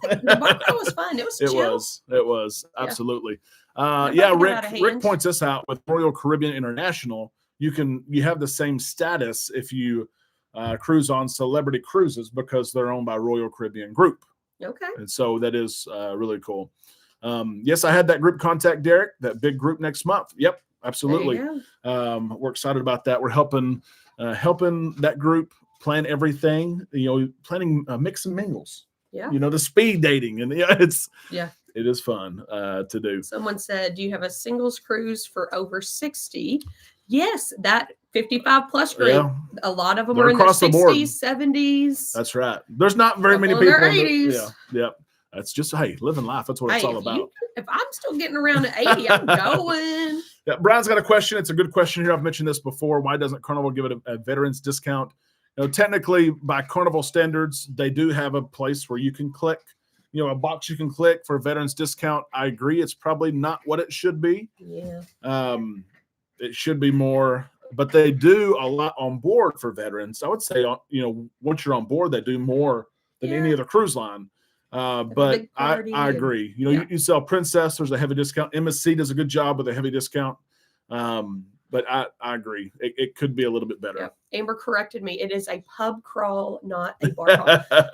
think the bar crawl was fun. It was chill. It was absolutely. Rick points this out with Royal Caribbean International. You have the same status if you cruise on Celebrity Cruises because they're owned by Royal Caribbean Group. Okay. And so that is really cool. Yes, I had that group contact Derek, that big group next month. Yep, absolutely. We're excited about that. We're helping that group plan everything, planning mix and mingles. Yeah. The speed dating. And it is fun to do. Someone said, do you have a singles cruise for over 60? Yes, that 55 plus group. Yeah. A lot of them are in their 60s, 70s. That's right. There's not very many people in their 80s. Yeah. That's just, living life. That's what it's all about. If I'm still getting around at 80, I'm going. Yeah, Brian's got a question. It's a good question here. I've mentioned this before. Why doesn't Carnival give it a veterans discount? Technically, by Carnival standards, they do have a place where you can click, a box you can click for veterans discount. I agree. It's probably not what it should be. Yeah. It should be more, but they do a lot on board for veterans. I would say, once you're on board, they do more than any other cruise line. But I agree. You sell Princess, there's a heavy discount. MSC does a good job with a heavy discount. But I agree. It could be a little bit better. Yeah. Amber corrected me. It is a pub crawl, not a bar crawl.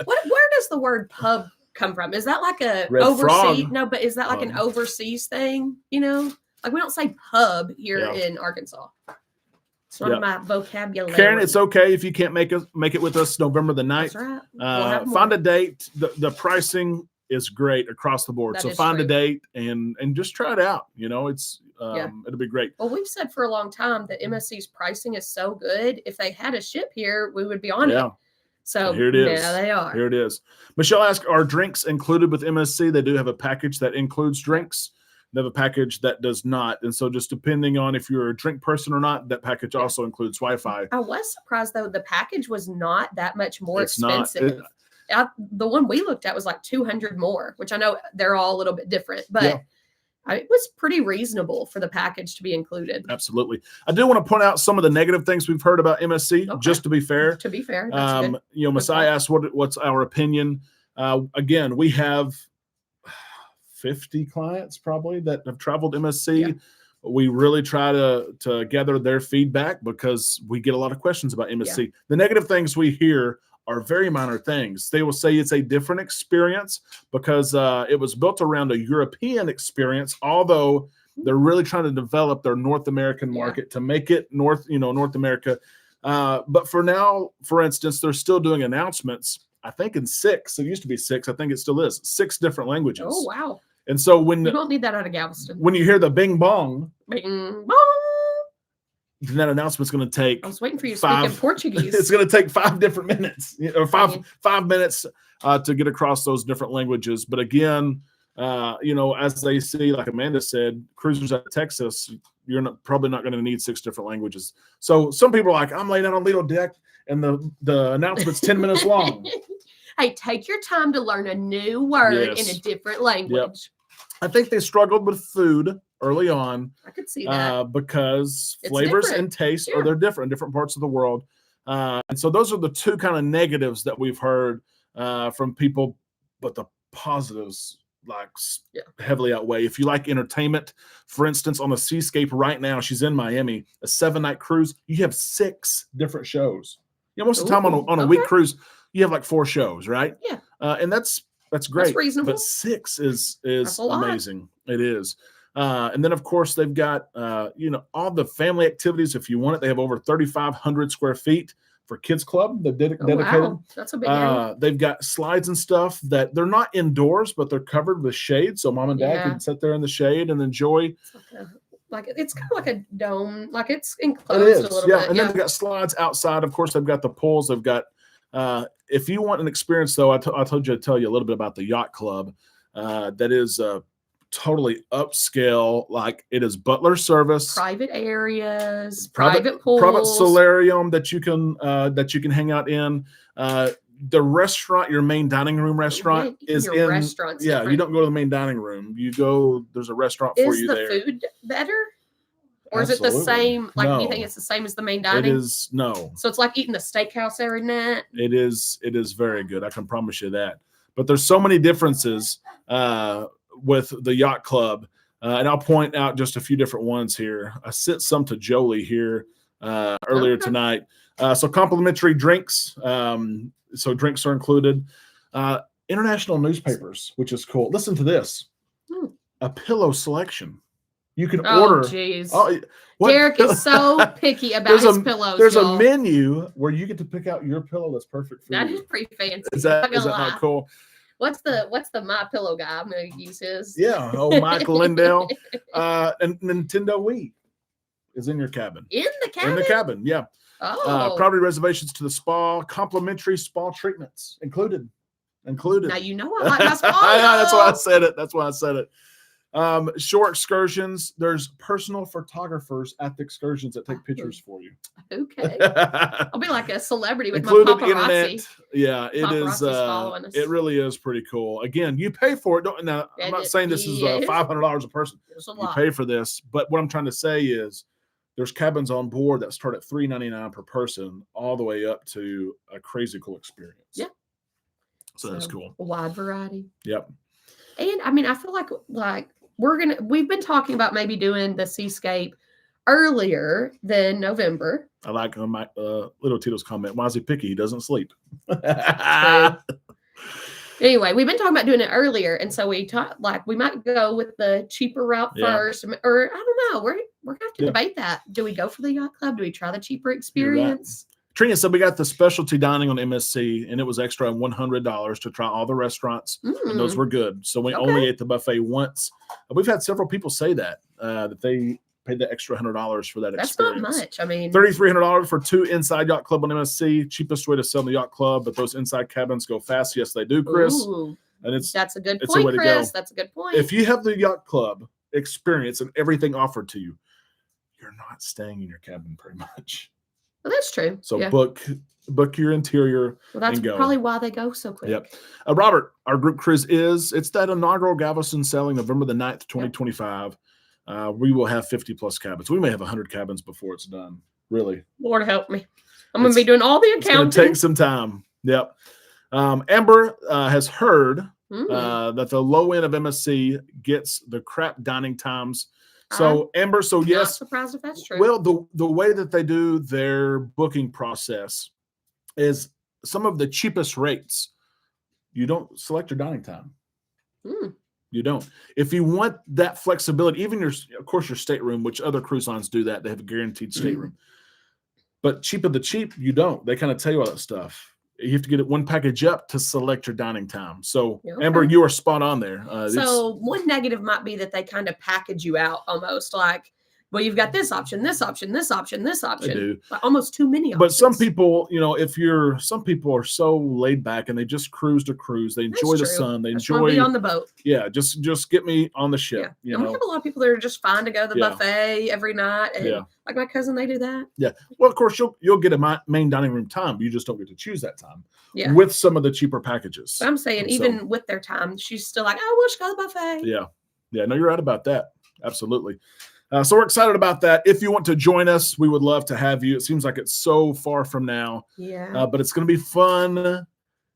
Where does the word pub come from? Is that like a overseas? No, but is that like an overseas thing? Like we don't say pub here in Arkansas. It's not in my vocabulary. Karen, it's okay if you can't make it with us November the 9th. That's right. Find a date. The pricing is great across the board. So find a date and just try it out. It'll be great. Well, we've said for a long time that MSC's pricing is so good. If they had a ship here, we would be on it. So here it is. Yeah, they are. Here it is. Michelle asked, are drinks included with MSC? They do have a package that includes drinks. They have a package that does not. And so just depending on if you're a drink person or not, that package also includes Wi-Fi. I was surprised, though, the package was not that much more expensive. The one we looked at was like $200 more, which I know they're all a little bit different, but it was pretty reasonable for the package to be incled. Absolutely. I do want to point out some of the negative things we've heard about MSC, just to be fair. To be fair. That's good. Messiah asked what's our opinion. Again, we have 50 clients probably that have traveled MSC. Yeah. We really try to gather their feedback because we get a lot of questions about MSC. Yeah. The negative things we hear are very minor things. They will say it's a different experience because it was built around a European experience, although they're really trying to develop their North American market to make it North America. But for now, for instance, they're still doing announcements, I think in 6. It used to be 6. I think it still is 6 different languages. Oh, wow. And so when you don't need that out of Galveston. When you hear the bing bong, bing bong, then that announcement's going to take. I was waiting for you to speak in Portuguese. It's going to take 5 different minutes, or five minutes to get across those different languages. But again, as they see, like Amanda said, cruisers out of Texas, you're probably not going to need 6 different languages. So some people are like, I'm laying out on Lido deck, and the announcement's 10 minutes long. Hey, take your time to learn a new word in a different language. Yep. I think they struggled with food early on. I could see that. Because flavors and tastes are different in different parts of the world. And so those are the 2 kind of negatives that we've heard from people, but the positives heavily outweigh. If you like entertainment, for instance, on the Seascape right now, she's in Miami, a 7-night cruise, you have 6 different shows. Most of the time on a week cruise, you have like 4 shows, right? Yeah. And that's great. That's reasonable. But 6 is amazing. It is. And then, of course, they've got, all the family activities. If you want it, they have over 3,500 square feet. for kids club. They've Oh, dedicated. wow. That's a big area. They've got slides and stuff that they're not indoors, but they're covered with shade, so mom and dad Yeah. can sit there in the shade and enjoy. It's like it's kind of like a dome, like it's It enclosed is, a little yeah. bit. And then they've got slides outside. Of course, they've got the pools. They've got. If you want an experience, though, I told you to tell you a little bit about the yacht club. That is totally upscale. Like it is butler service, Private areas, private pools, private solarium that you can hang out in. The restaurant, your main dining room restaurant, is your in. restaurant's Yeah, different. you don't go to the main dining room. You go. There's a restaurant for you there. Is the food better? Or is it the Absolutely. same? Like, do you think No. it's the same as the main It dining? is no. So it's like eating a steakhouse every night. It is very good. I can promise you that. But there's so many differences with the yacht club, and I'll point out just a few different ones here. I sent some to Jolie here earlier tonight. So complimentary drinks. So drinks are included. International newspapers, which is cool. Listen to this. A pillow selection. You can order. Jeez. What Derek is so picky about his pillows. There's y'all. a menu where you get to pick out your pillow that's perfect for That you. is pretty fancy. Is that I'm not gonna not lie. cool? What's the My Pillow guy? I'm gonna use his. Yeah. Oh, Michael Lindell. And Nintendo Wii is in your cabin. In the cabin. In the cabin, yeah. Oh. Property reservations to the spa, complimentary spa treatments included. Now you know I like my spa. I know, that's why I said it. Shore excursions. There's personal photographers at the excursions that take pictures for you. Okay. I'll be like a celebrity with Included my paparazzi. internet. Yeah, it is. Following us. It really is pretty cool. Again, you pay for it. Now, I'm not saying this is $500 a person. It's a You lot. pay for this, but what I'm trying to say is there's cabins on board that start at $399 per person, all the way up to a crazy cool experience. Yeah. So that's cool. A wide variety. Yep. And I mean, I feel like we've been talking about maybe doing the Seascape earlier than November. I like my little Tito's comment. Why is he picky? He doesn't sleep. Anyway, we've been talking about doing it earlier, and so we thought like we might go with the cheaper route first, or I don't know. We're gonna have to debate that. Do we go for the yacht club? Do we try the cheaper experience? Trina said we got the specialty dining on MSC, and it was extra $100 to try all the restaurants, and those were good. So we only ate the buffet once. We've had several people say that they paid the extra $100 for that experience. That's not much. I mean, $3,300 for 2 inside yacht club on MSC. Cheapest way to sell the yacht club, but those inside cabins go fast. Yes, they do, Chris. Ooh, and that's a good point, Chris. That's a good point. If you have the yacht club experience and everything offered to you, you're not staying in your cabin pretty much. Well, that's true. So book your interior. Well, that's probably why they go so quick. Yep. Robert, our group cruise it's that inaugural Galveston sailing November the 9th, 2025. We will have 50 plus cabins. We may have 100 cabins before it's done. Really. Lord help me. I'm going to be doing all the accounting. It's going to take some time. Yep. Amber has heard that the low end of MSC gets the crap dining times. So Amber, yes, not surprised if that's true. Well, the way that they do their booking process is some of the cheapest rates. You don't select your dining time. You don't. If you want that flexibility, even of course your stateroom, which other cruise lines do that, they have a guaranteed stateroom. But cheap of the cheap, you don't. They kind of tell you all that stuff. You have to get it one package up to select your dining time. So, Amber, you are spot on there. So one negative might be that they kind of package you out almost like, well, you've got this option, this option, this option, this option. They do. Like almost too many options. But some people, some people are so laid back and they just cruise to cruise. They enjoy the sun. They enjoy be on the boat. Yeah, just get me on the ship. Yeah. And we have a lot of people that are just fine to go to the buffet every night. And like my cousin, they do that. Yeah. Well, of course, you'll get a main dining room time. You just don't get to choose that time. Yeah. With some of the cheaper packages. But I'm saying even with their time, she's still like, we'll just go to the buffet. Yeah. Yeah. No, you're right about that. Absolutely. So we're excited about that. If you want to join us, we would love to have you. It seems like it's so far from now. Yeah. But it's going to be fun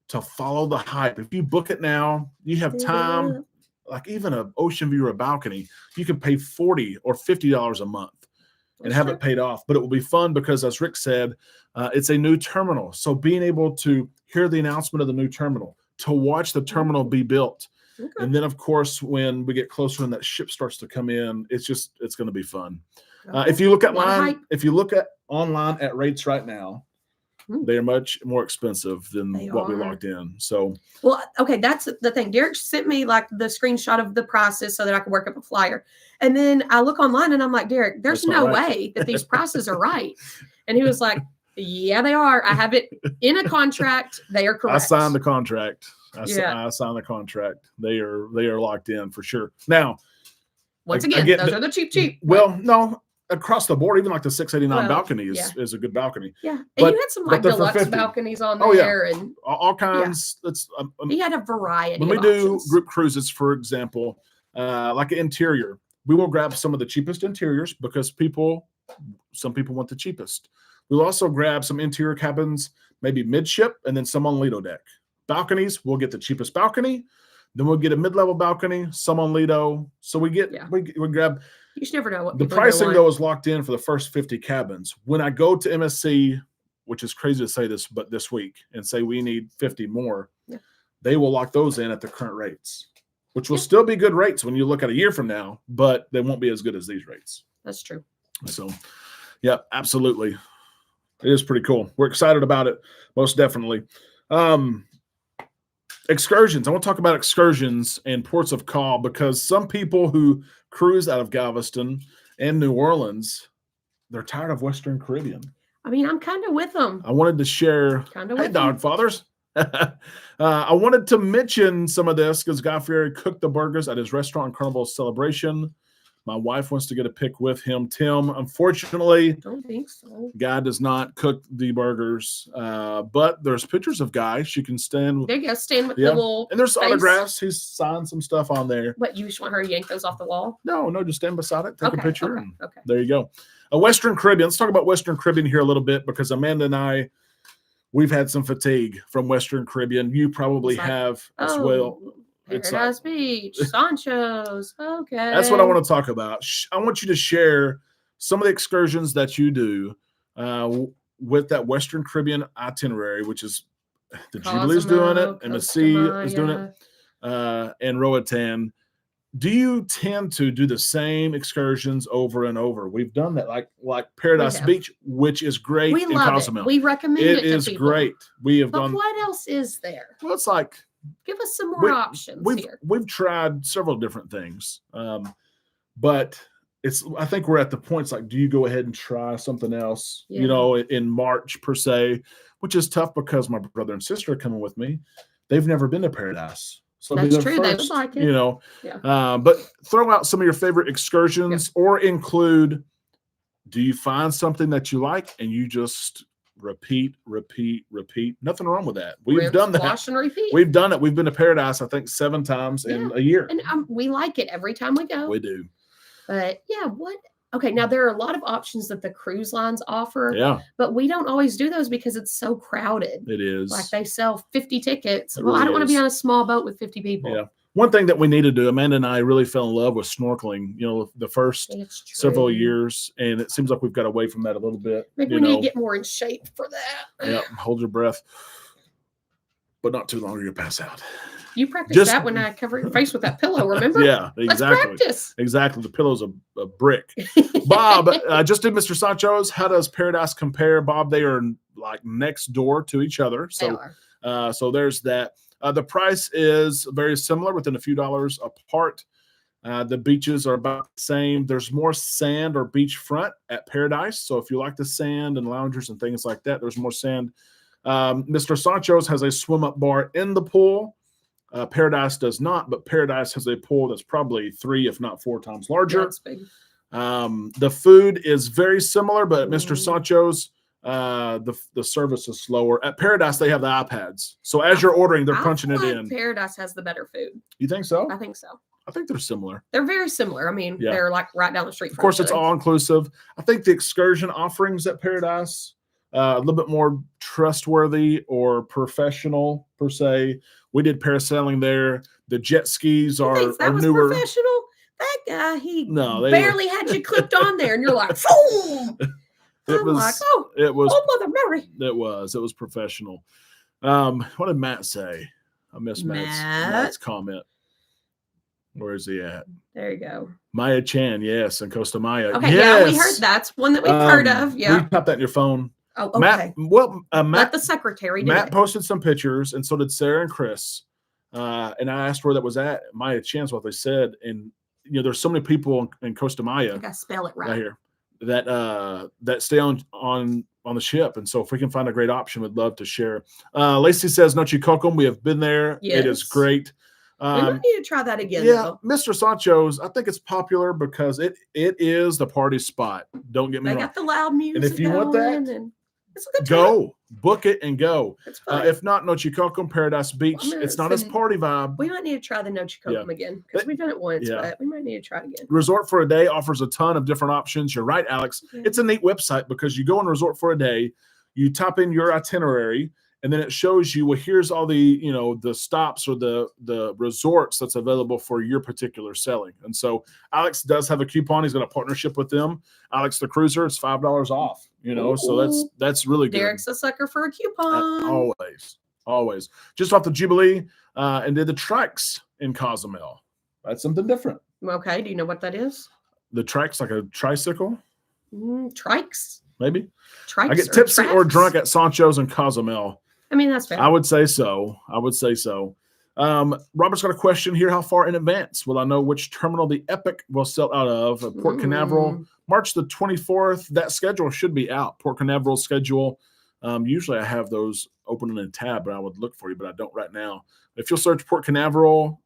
to follow the hype. If you book it now, you have time, like even an ocean view or a balcony, you can pay $40 or $50 a month and have it paid off. But it will be fun because, as Rick said, it's a new terminal. So being able to hear the announcement of the new terminal, to watch the terminal be built, and then, of course, when we get closer and that ship starts to come in, it's going to be fun. If you look online at rates right now, They are much more expensive than what we locked in. So, well, okay, that's the thing. Derek sent me like the screenshot of the prices so that I could work up a flyer. And then I look online and I'm like, Derek, there's no way that these prices are right. And he was like, yeah, they are. I have it in a contract. They are correct. I signed the contract. I signed the contract. They are locked in for sure. Now, once again, those are the cheap. Well, no, across the board, even like the 689 balcony is a good balcony. Yeah, and you had some like deluxe balconies on there, and all kinds. He had a variety. When we do group cruises, for example, like an interior, we will grab some of the cheapest interiors because some people want the cheapest. We'll also grab some interior cabins, maybe midship, and then some on Lido deck. Balconies, we'll get the cheapest balcony. Then we'll get a mid-level balcony, some on Lido. So we get we grab. You just never know what the pricing though is locked in for the first 50 cabins. When I go to MSC, which is crazy to say this, but this week, and say we need 50 more, they will lock those in at the current rates, which will still be good rates when you look at a year from now, but they won't be as good as these rates. That's true. So, yeah, absolutely. It is pretty cool. We're excited about it, most definitely. Excursions. I want to talk about excursions and ports of call because some people who cruise out of Galveston and New Orleans, they're tired of Western Caribbean. I mean, I'm kind of with them. I wanted to share. Hey, dog fathers. I wanted to mention some of this because Guy Fieri cooked the burgers at his restaurant in Carnival Celebration. My wife wants to get a pic with him. Tim, unfortunately, don't think so. Guy does not cook the burgers, but there's pictures of Guy. She can stand. There you go, stand with the little. And there's autographs. He's signed some stuff on there. What, you just want her to yank those off the wall? No, just stand beside it, take a picture. Okay. There you go. Western Caribbean. Let's talk about Western Caribbean here a little bit because Amanda and I, we've had some fatigue from Western Caribbean. You probably have as well. Paradise Beach, Sancho's. Okay. That's what I want to talk about. I want you to share some of the excursions that you do with that Western Caribbean itinerary, which is the Jubilee's doing it, MSC is doing it, and Roatan. Do you tend to do the same excursions over and over? We've done that, like Paradise Beach, which is great. We love Cozumel. We recommend it. It is to great. We have but done. What else is there? Well, it's like. Give us some more options here. We've tried several different things, but I think we're at the point. It's like, do you go ahead and try something else? Yeah. You know, in March per se, which is tough because my brother and sister are coming with me. They've never been to Paradise, so that's true. First, they would like it. You know, but throw out some of your favorite excursions, or include. Do you find something that you like and you just repeat? Nothing wrong with that. We've done that. Wash and repeat. We've done it. We've been to Paradise, I think, 7 times in a year. And we like it every time we go. We do. But okay, now there are a lot of options that the cruise lines offer. Yeah. But we don't always do those because it's so crowded. It is. Like they sell 50 tickets. I don't want to be on a small boat with 50 people. Yeah. One thing that we need to do, Amanda and I really fell in love with snorkeling, the first several years, and it seems like we've got away from that a little bit. Maybe we need to get more in shape for that. Yeah, hold your breath, but not too long or you'll pass out. You practiced that when I covered your face with that pillow, remember? Yeah, exactly. Let's practice. Exactly. The pillow's a brick. Bob, just did Mr. Sancho's. How does Paradise compare? Bob, they are like next door to each other. So, so there's that. The price is very similar, within a few dollars apart. The beaches are about the same. There's more sand or beachfront at Paradise. So if you like the sand and loungers and things like that, there's more sand. Mr. Sancho's has a swim-up bar in the pool. Paradise does not, but Paradise has a pool that's probably 3, if not 4 times larger. That's big. The food is very similar, but at Mr. Sancho's, the service is slower. At Paradise, they have the iPads. So as you're ordering, they're punching it in. Paradise has the better food. You think so? I think so. I think they're similar. They're very similar. I mean, they're like right down the street. Of course, it's all inclusive. I think the excursion offerings at Paradise, a little bit more trustworthy or professional per se. We did parasailing there. The jet skis are newer. Professional? That guy, barely had you clipped on there, and you're like, boom. It was oh, Mother Mary. It was professional. What did Matt say? I missed Matt's comment. Where is he at? There you go. Maya Chan, yes, and Costa Maya. Okay, yes. Yeah, we heard that's one that we've heard of. Yeah. Will you pop that in your phone? Oh, okay. Matt, well, Let Matt, the secretary do Matt it. posted some pictures, and so did Sarah and Chris. And I asked where that was at. Maya Chan's what they said, and there's so many people in Costa I Maya gotta spell it right right. here that stay on the ship, and so if we can find a great option, we'd love to share. Lacey says Noche Cocum. We have been there. It is Yes. great. We might need to try that again, Yeah, though. Mr. Sancho's. I think it's popular because it is the party spot. Don't get me They wrong. got the loud music. And if you want that, and it's a good time. Go book it and go. It's fun. If not, Noche Cocum, Paradise Beach. I'm gonna It's not as send- party vibe. We might need to try the Noche Cocum again because we've done it once, Yeah. but we might need to try it again. Resort for a Day offers a ton of different options. You're right, Alex. Yeah. It's a neat website because you go on Resort for a Day, you type in your itinerary, and then it shows you, well, here's all the the stops or the resorts that's available for your particular selling. And so Alex does have a coupon. He's got a partnership with them. Alex the Cruiser, it's $5 off. So that's really good. Derek's a sucker for a coupon. Always. Just off the Jubilee, and did the trikes in Cozumel. That's something different. Okay, do you know what that is? The trikes, like a tricycle, Trikes. maybe. Trikes. I get tipsy or drunk at Sancho's and Cozumel. I mean, that's fair. I would say so. Robert's got a question here. How far in advance will I know which terminal the Epic will sell out of? Port Canaveral, March the 24th. That schedule should be out. Port Canaveral schedule. Usually I have those open in a tab, but I would look for you, but I don't right now. If you'll search Port Canaveral,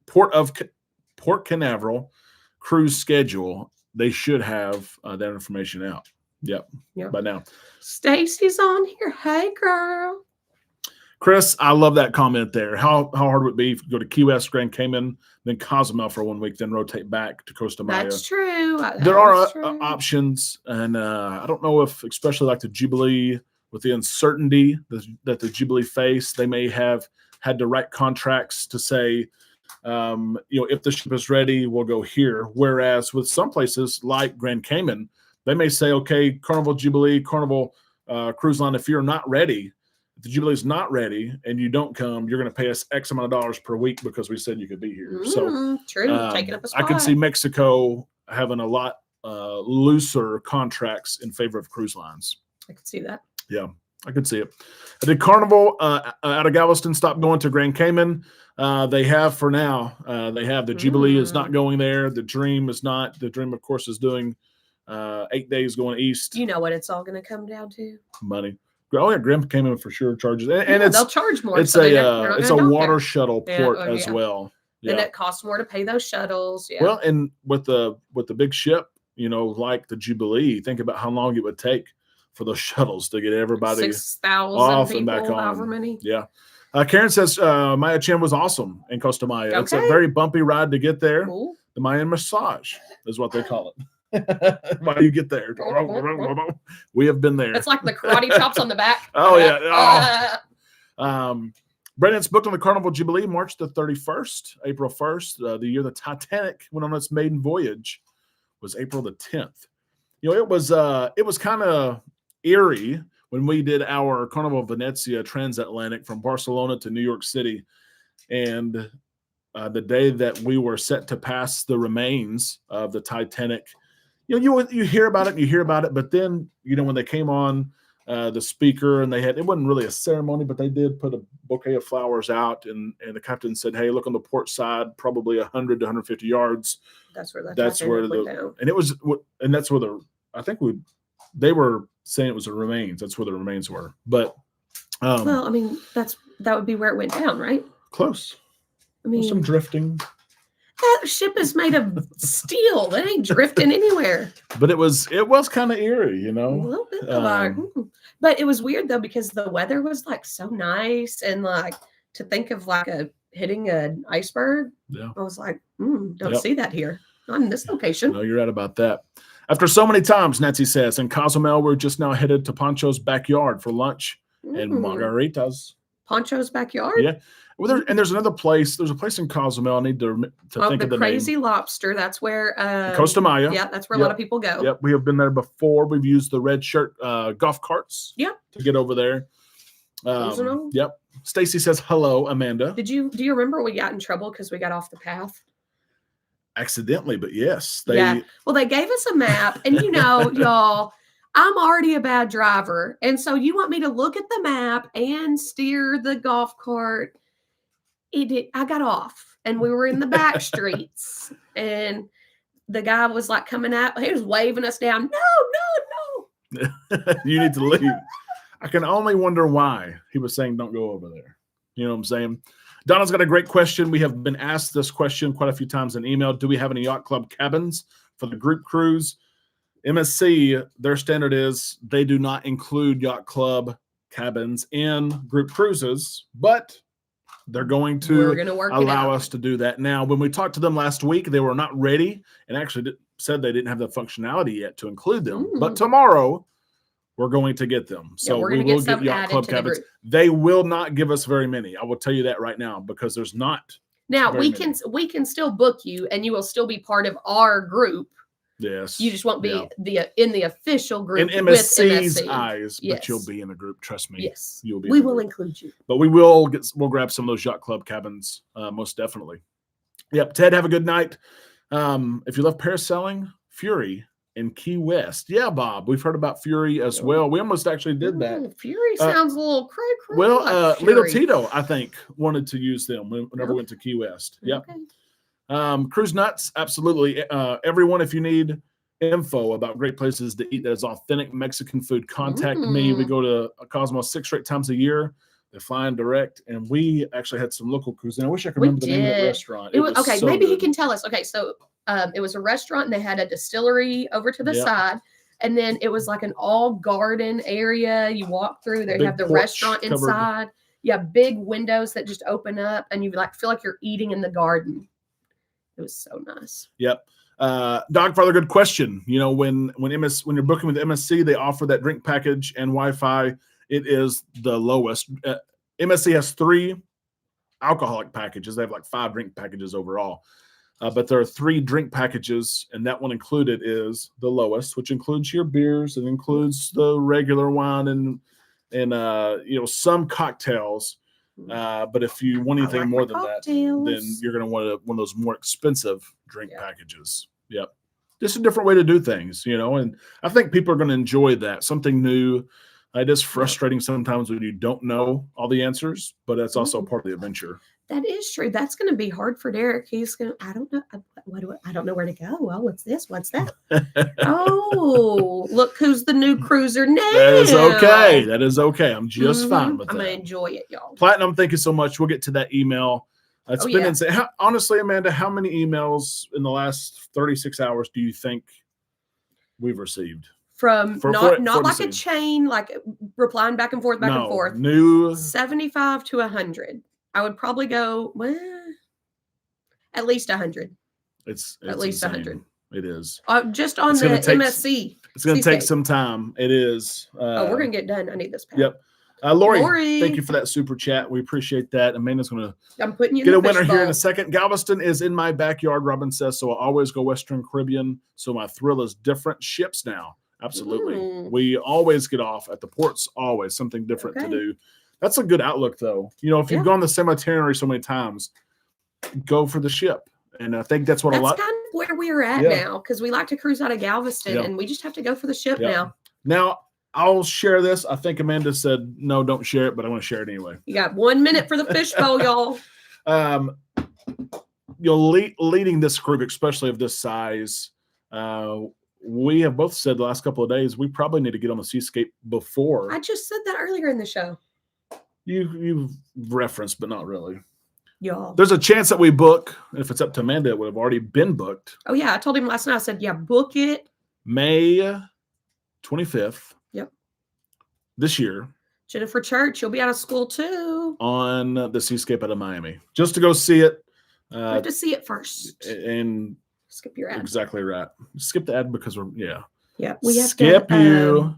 Port Canaveral cruise schedule, they should have that information out. Yep. By now. Stacy's on here. Hey, girl. Chris, I love that comment there. How hard would it be if you go to Key West, Grand Cayman, then Cozumel for 1 week, then rotate back to Costa Maya? That's true. There are options, and I don't know if, especially like the Jubilee, with the uncertainty that the Jubilee face, they may have had to write contracts to say, if the ship is ready, we'll go here. Whereas with some places like Grand Cayman, they may say, okay, Carnival Jubilee, Carnival Cruise Line, if you're not ready, if the Jubilee is not ready and you don't come, you're going to pay us X amount of dollars per week because we said you could be here. So true, taking up a spot. I can see Mexico having a lot looser contracts in favor of cruise lines. I could see that. Yeah, I could see it. Did Carnival out of Galveston stop going to Grand Cayman? They have for now. They have the Jubilee is not going there. The Dream is not. The Dream, of course, is doing 8 days going east. You know what it's all going to come down to? Money. Oh yeah, Grand Cayman for sure charges, and they'll charge more. It's it's a water shuttle port as well. Yeah. And it costs more to pay those shuttles. Yeah. Well, and with the big ship, like the Jubilee, think about how long it would take for those shuttles to get everybody 6,000 people, and back on. However many. Yeah. Karen says Maya Chin was awesome in Costa Maya. Okay. It's a very bumpy ride to get there. Cool. The Mayan massage is what they call it. Why do you get there? We have been there. It's like the karate chops on the back. Oh yeah. Brandon's booked on the Carnival Jubilee March the 31st, April 1st. The year the Titanic went on its maiden voyage was April the 10th. It was kind of eerie when we did our Carnival Venezia transatlantic from Barcelona to New York City, and the day that we were set to pass the remains of the Titanic. You hear about it, but then when they came on the speaker and it wasn't really a ceremony, but they did put a bouquet of flowers out, and the captain said, "Hey, look on the port side, probably 100 to 150 yards. That's where that's where they were saying it was the remains. That's where the remains were. But well, I mean, that would be where it went down, right? Close. I mean, some drifting. That ship is made of steel. It ain't drifting anywhere. But it was kind of eerie, A little bit. But it was weird though, because the weather was like so nice, and like to think of like hitting an iceberg. Yeah. I was like, don't see that here. Not in this location. No, you're right about that. After so many times, Nancy says, in Cozumel, we're just now headed to Pancho's backyard for lunch and margaritas. Pancho's backyard? Yeah. Well, there's another place. There's a place in Cozumel. I need to think of the Crazy name. Lobster. That's where Costa Maya. Yeah, that's where a lot of people go. Yep, we have been there before. We've used the red shirt golf carts. Yep. To get over there. Yep. Stacy says hello, Amanda. Do you remember we got in trouble because we got off the path? Accidentally, but yes. Well, they gave us a map, and y'all, I'm already a bad driver. And so you want me to look at the map and steer the golf cart. I got off and we were in the back streets and the guy was like coming out. He was waving us down. No. You need to leave. I can only wonder why he was saying don't go over there. You know what I'm saying? Donna's got a great question. We have been asked this question quite a few times in email. Do we have any yacht club cabins for the group cruise? MSC, their standard is they do not include yacht club cabins in group cruises, but they're going to allow us to do that. Now, when we talked to them last week, they were not ready and actually said they didn't have the functionality yet to include them. But tomorrow, we're going to get them. So we will get yacht club cabins. They will not give us very many. I will tell you that right now because there's not. Now, we can still book you and you will still be part of our group. Yes. You just won't be in the official group. In MSC's eyes, but you'll be in the group. Trust me. Yes. You'll be. We will include you. But we'll grab some of those yacht club cabins, most definitely. Yep. Ted, have a good night. If you love parasailing, Fury in Key West. Yeah, Bob. We've heard about Fury as well. We almost actually did that. Fury sounds a little cray-cray. Well, Little Tito, I think, wanted to use them whenever we went to Key West. Yep. Okay. Cruise Nuts, absolutely. Everyone, if you need info about great places to eat that is authentic Mexican food, contact me. We go to Cozumel 6 straight times a year. They fly in direct, and we actually had some local cuisine. I wish I could remember the name of that restaurant. It was okay. So maybe he can tell us. Okay, so it was a restaurant, and they had a distillery over to the side, and then it was like an all garden area. You walk through there, you have the restaurant inside. You have big windows that just open up, and you feel like you're eating in the garden. It was so nice. Yep. Dogfather, good question. You know, when you're booking with MSC, they offer that drink package and Wi-Fi. It is the lowest. MSC has 3 alcoholic packages. They have like 5 drink packages overall. But there are 3 drink packages, and that one included is the lowest, which includes your beers and includes the regular wine and some cocktails. But if you want anything more than that, then you're going to want one of those more expensive drink packages. Yep. Just a different way to do things, and I think people are going to enjoy that. Something new. It is frustrating sometimes when you don't know all the answers, but that's also part of the adventure. That is true. That's going to be hard for Derek. He's going to, I don't know. I don't know where to go. Well, what's this? What's that? Oh, look who's the new cruiser now. That is okay. I'm just fine with that. I'm going to enjoy it, y'all. Platinum, thank you so much. We'll get to that email. It's been insane. Honestly, Amanda, how many emails in the last 36 hours do you think we've received? From not like a chain, like replying back and forth, New 75 to 100. I would probably go at least 100. It's at least insane. 100. It is just on the MSC. It's going to take some time. It is. We're going to get done. I need this pen. Yep. Lori, thank you for that super chat. We appreciate that. Amanda's going to get a winner here in a second. Galveston is in my backyard, Robin says, so I always go Western Caribbean. So my thrill is different ships now. Absolutely. We always get off at the ports, always something different to do. That's a good outlook, though. If you've gone the same itinerary so many times, go for the ship. And I think that's kind of where we're at now, because we like to cruise out of Galveston, and we just have to go for the ship now. Now, I'll share this. I think Amanda said, no, don't share it, but I want to share it anyway. You got 1 minute for the fishbowl, y'all. Leading this group, especially of this size, we have both said the last couple of days, we probably need to get on the Seascape before. I just said that earlier in the show. You've referenced, but not really. Y'all. There's a chance that we book. If it's up to Amanda, it would have already been booked. Oh, yeah. I told him last night. I said, book it. May 25th. Yep. This year. Jennifer Church, you'll be out of school too. On the Seascape out of Miami. Just to go see it. We have to see it first. And skip your ad. Exactly right. Skip the ad because Yeah. We have skip to, you.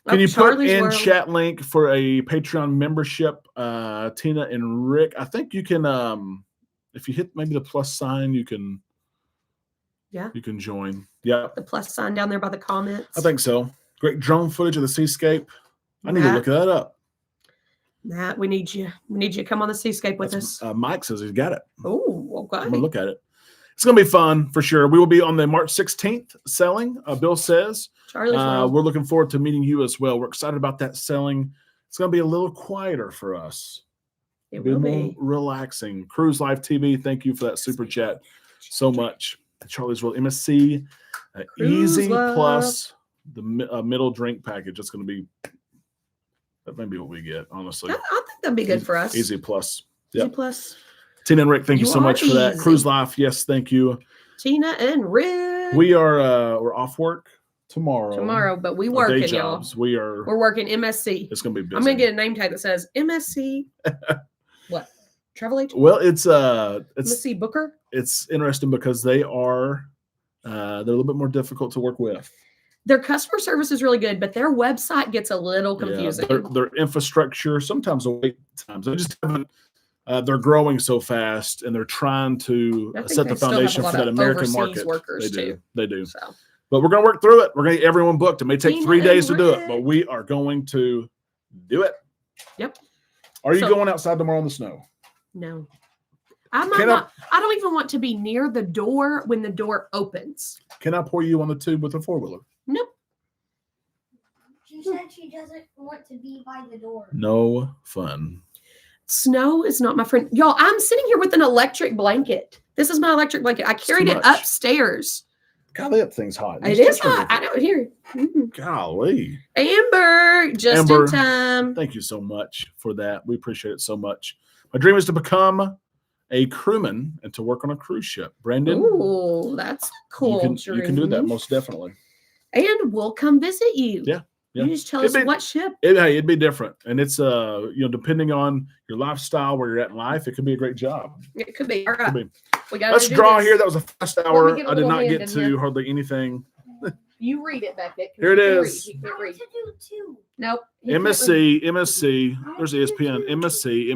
Can you Charlie's put in World. Chat link for a Patreon membership, Tina and Rick? I think you can, if you hit maybe the plus sign, you can join. Yeah. The plus sign down there by the comments. I think so. Great drone footage of the Seascape. I need to look that up. Matt, we need you. We need you to come on the Seascape with us. Mike says he's got it. Oh, okay. I'm going to look at it. It's going to be fun for sure. We will be on the March 16th selling, Bill says. Charlie's World. We're looking forward to meeting you as well. We're excited about that selling. It's going to be a little quieter for us. It will more be relaxing. Cruise Life TV, thank you for that super chat so much. Charlie's World MSC Easy Love. Plus the middle drink package. That's going to be, that may be what we get, honestly. I think that'd be good for us. Easy Plus. Easy Yep. Plus. Tina and Rick, thank you You so much are for that. easy. Cruise Life, yes, thank you. Tina and Rick. We are we're off work tomorrow, But we Our working, day y'all. jobs. We're working MSC. It's gonna be busy. I'm gonna get a name tag that says MSC. What? Travel agent? Well, it's MSC Booker. it's interesting because they are they're a little bit more difficult to work with. Their customer service is really good, but their website gets a little confusing. Yeah, their infrastructure, sometimes the wait times. They just haven't. They're growing so fast, and they're trying to I think set they the still have foundation a lot for that of American overseas market. workers, They do. too. They do. So But we're going to work through it. We're going to get everyone booked. It may take Tina 3 days to and do it, Rick. but we are going to do it. Yep. Are you So- going outside tomorrow in the snow? no. I don't even want to be near the door when the door opens. Can I pour you on the tube with a 4-wheeler? Nope. She said she doesn't want to be by the door. No fun. Snow is not my friend. Y'all, I'm sitting here with an electric blanket. This is my electric blanket. I carried it much. upstairs. Golly, that thing's hot. It is hot. I know. Here. Golly. Amber, just Amber. in time. Thank you so much for that. We appreciate it so much. My dream is to become a crewman and to work on a cruise ship. Brandon, Ooh, that's cool. you can do that dream. most definitely. And we'll come visit you. Yeah. Yeah. You just tell It'd us be- what ship. It'd be different, and it's depending on your lifestyle, where you're at in life, it could be a great job. It could be. All Could right. be. We got Let's draw here. That was a fast hour. get a I did little not hand get in to here. hardly anything. You read it, Beckett. 'cause Here it you can't is. read. You can't I read. want to do two. Nope. he can't read. MSC. There's ESPN. MSC.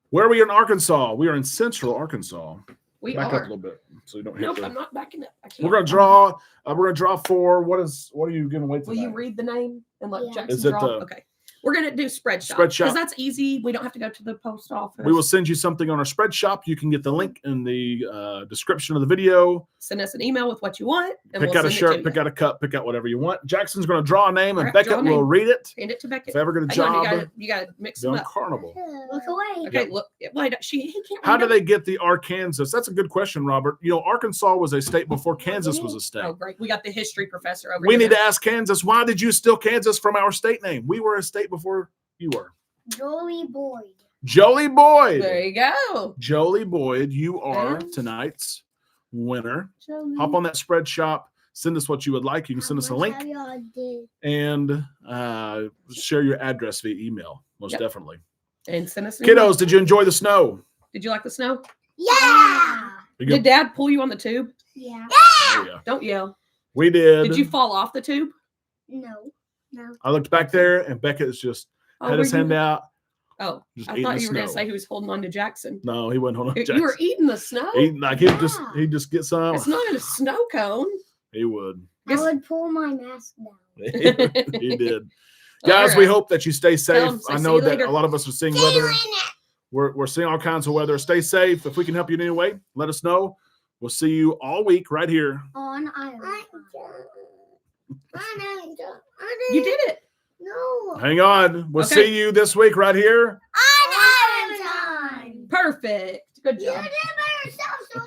Where are we in Arkansas? We are in Central Arkansas. We Back up a are. little bit so you don't hit Nope, the. I'm not backing up. I can't. We're gonna draw. We're gonna draw 4. What are you giving away Will tonight? you read the name and let Yeah. Jackson Is it draw? the- Okay. We're gonna do spread shop. Spread shop. Because that's easy. We don't have to go to the post office. We will send you something on our spread shop. You can get the link in the description of the video. send us an email with what you want, and Pick we'll out a send it shirt, to pick you. out a cup, pick out whatever you want. Jackson's going to draw a name, and All right, draw Beckett a will name. read it. Hand it to Beckett. If I ever get a Hang on, job, you gotta mix be them on up. Carnival. Look away. Okay, look. Wait, he can't. How read do them. they get the Arkansas? That's a good question, Robert. Arkansas was a state before Kansas was a state. Oh, great. We got the history professor over We here. need to now. ask Kansas, why did you steal Kansas from our state name? We were a state before you were. Jolie Boyd. Jolie Boyd. There you go. Jolie Boyd, you are And- tonight's winner. Jolie. Hop on that spread shop. Send us what you would like. You can send us a link and share your address via email. Most Yep. definitely. And send us an email. Kiddos, did you enjoy the snow? Did you like the snow? Yeah. We Did Dad pull you on the tube? Yeah. Oh, yeah. Don't yell. We did. Did you fall off the tube? No. No. I looked back there and Beckett is just Oh, had his were you- hand out. Oh, just I eating thought the you were going to snow. say he was holding on to Jackson. No, he wasn't on You were eating the snow? Eating like Yeah. he'd just get some. It's not a snow cone. He would. Guess- I would pull my mask down. He did. Guys, we hope that you stay safe. Tell 'em, say, I "See know you that later." a lot of us are seeing weather. We're seeing all kinds of weather. Stay safe. If we can help you in any way, let us know. We'll see you all week right here. On island. You did it. No. Hang on. We'll Okay. see you this week right here. On island time. Perfect. Good You job. did by yourself, so